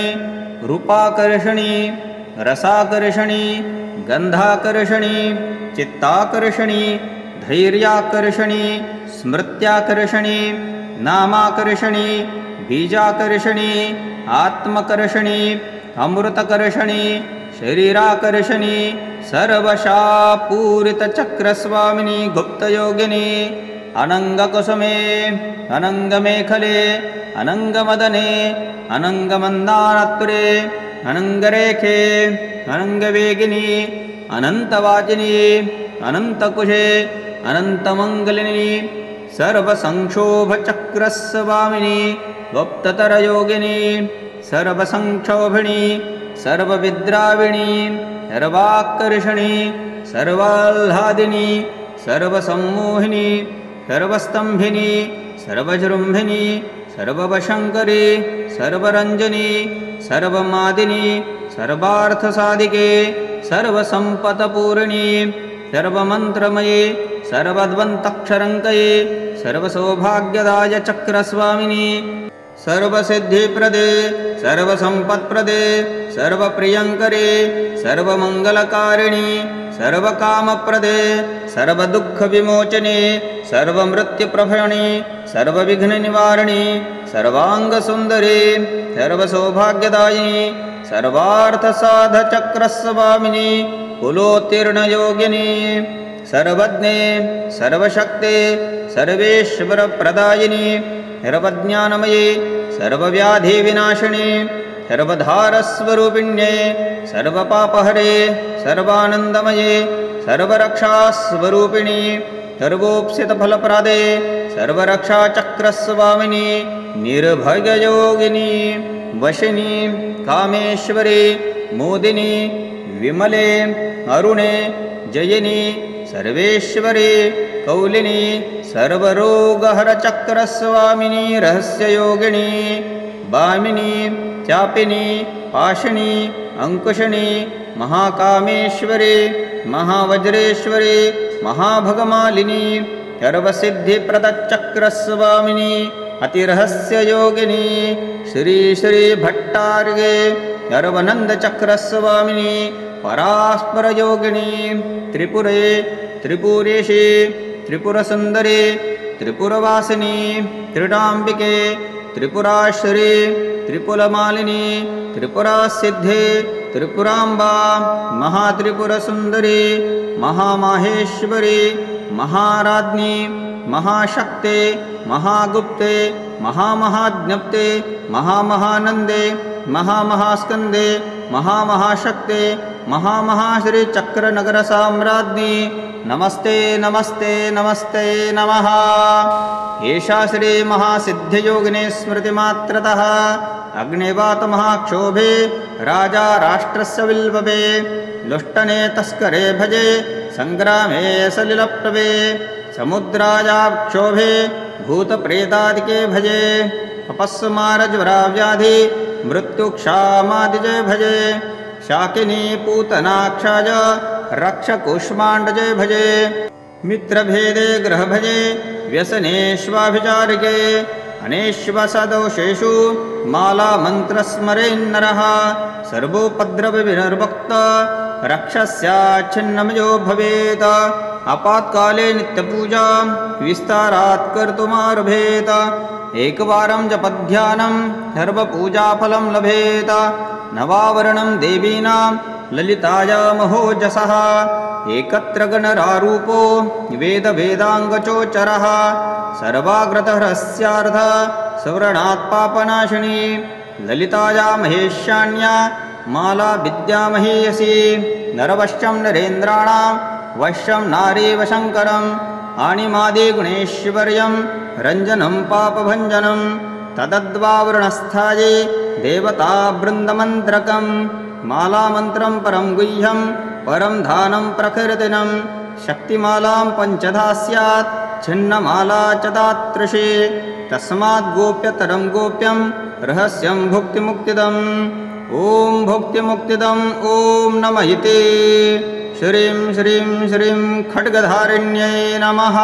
रूपाकर्षणी रसाकर्षणी गन्धाकर्षणी चित्ताकर्षणी धैर्याकर्षणी स्मृत्याकर्षणी नामाकर्षणी बीजाकर्षणी आत्मकर्षणी अमृतकर्षणी शरीराकर्षणी सर्वशापूरितचक्रस्वामिनी गुप्तयोगिनी अनङ्गकुसुमे अनङ्गमेखले अनङ्गमदने अनङ्गमन्दारत्वरे अनङ्गरेखे अनङ्गवेगिनी अनन्तवाचिनी अनन्तकुशे अनन्तमङ्गलिनी सर्वसंक्षोभचक्रस्वामिनी गुप्ततरयोगिनी सर्वसंक्षोभिणी सर्वविद्राविणी सर्वाकर्षणी सर्वाह्लादिनी सर्वसम्मोहिनी सर्वस्तंभिनी सर्वजृम्भिनी सर्ववशङ्करी सर्वरञ्जनी सर्वमादिनी सर्वार्थसाधिके सर्वसम्पत्पूर्णी सर्वमन्त्रमये सर्वद्वन्तक्षरङ्कये सर्वसौभाग्यदाय चक्रस्वामिनी सर्वसिद्धिप्रदे सर्वसम्पत्प्रदे सर्वप्रियङ्करे सर्वमङ्गलकारिणी सर्वकामप्रदे सर्वदुःखविमोचने सर्वमृत्युप्रभयिनी सर्वविघ्ननिवारिणी सर्वाङ्गसुन्दरी सर्वसौभाग्यदायिनी सर्वार्थसाधचक्रस्वामिनी कुलोत्तीर्णयोगिनी सर्वज्ञे सर्वशक्ते सर्वेश्वरप्रदायिनी सर्वज्ञानमये सर्वव्याधिविनाशिनी सर्वधारस्वरूपिण्ये सर्वपापहरे सर्वानन्दमये सर्वरक्षास्वरूपिणी सर्वोप्सितफलप्रदे सर्वरक्षाचक्रस्वामिनी निर्भययोगिनी वशिनी कामेश्वरी मोदिनी विमले अरुणे जयिनी सर्वेश्वरी कौलिनी सर्वरोगहरचक्रस्वामिनी रहस्ययोगिनी वामिनी चापिनी पाशिनी अंकुशिनी महाकामेश्वरी महावज्रेश्वरी महाभगमालिनी सर्वसिद्धिप्रदचक्रस्वामिनी अतिरहस्ययोगिनी श्री श्री भट्टार्गे सर्वनन्दचक्रस्वामिनी परास्परयोगिनी त्रिपुरे त्रिपुरेशी त्रिपुरसुन्दरी त्रिपुरवासिनी त्रिडाम्बिके त्रिपुराश्री त्रिपुलमालिनी त्रिपुरासिद्धे त्रिपुराम्बा महात्रिपुरसुन्दरी महामाहेश्वरी महाराज्ञी महाशक्ते महागुप्ते महामहाज्ञप्ते महामहानन्दे महामहास्कन्दे महामहाशक्ते महामहाश्रीचक्रनगरसाम्राज्ञी नमस्ते नमस्ते नमस्ते नमः। एषा श्रीमहासिद्धियोगिनी स्मृतिमात्रतः अग्निवातमहाक्षोभे राजा राष्ट्रस्य विल्बवे लुष्टने तस्करे भजे संग्रामे सलिलप्लवे समुद्रायाक्षोभे भूतप्रेतादिके भजे अपस्मारज्वराव्याधि मृत्युक्षामादिजे भजे शाकिनी पूतनाक्षाय रक्षकुष्माण्डजे भजे मित्रभेदे ग्रहभजे व्यसनेष्वाभिचारिके अनेष्वसदोषेषु मालामन्त्रस्मरेन्नरः सर्वोपद्रवविनिर्वक्ता रक्षस्याच्छिन्नमयो भवेत् आपात्काले नित्यपूजा विस्तारात् कर्तुमारभेत एकवारं जपध्यानं सर्वपूजाफलं लभेत नवावरणं देवीनां ललितायामहोजसः एकत्र गणरारूपो वेदवेदाङ्गचोचरः सर्वाग्रतहरस्यार्ध सवर्णात् पापनाशिनी ललिताया महेशान्या माला विद्यामहीयसी नरवश्यं नरेन्द्राणां वश्यं नारीवशङ्करम् आणिमादिगुणेश्वर्यं रञ्जनं पापभञ्जनं तदद्वावरणस्थाये देवतावृन्दमन्त्रकं मालामन्त्रं परं गुह्यं परं धानं प्रकृतिनं शक्तिमालां पञ्चधा स्यात् छिन्नमाला च दातृषे तस्मात् गोप्यतरं गोप्यं रहस्यं भुक्तिमुक्तिदम् ॐ भुक्तिमुक्तिदम् ॐ नमः इति श्रीं श्रीं श्रीं खड्गधारिण्यै नमः।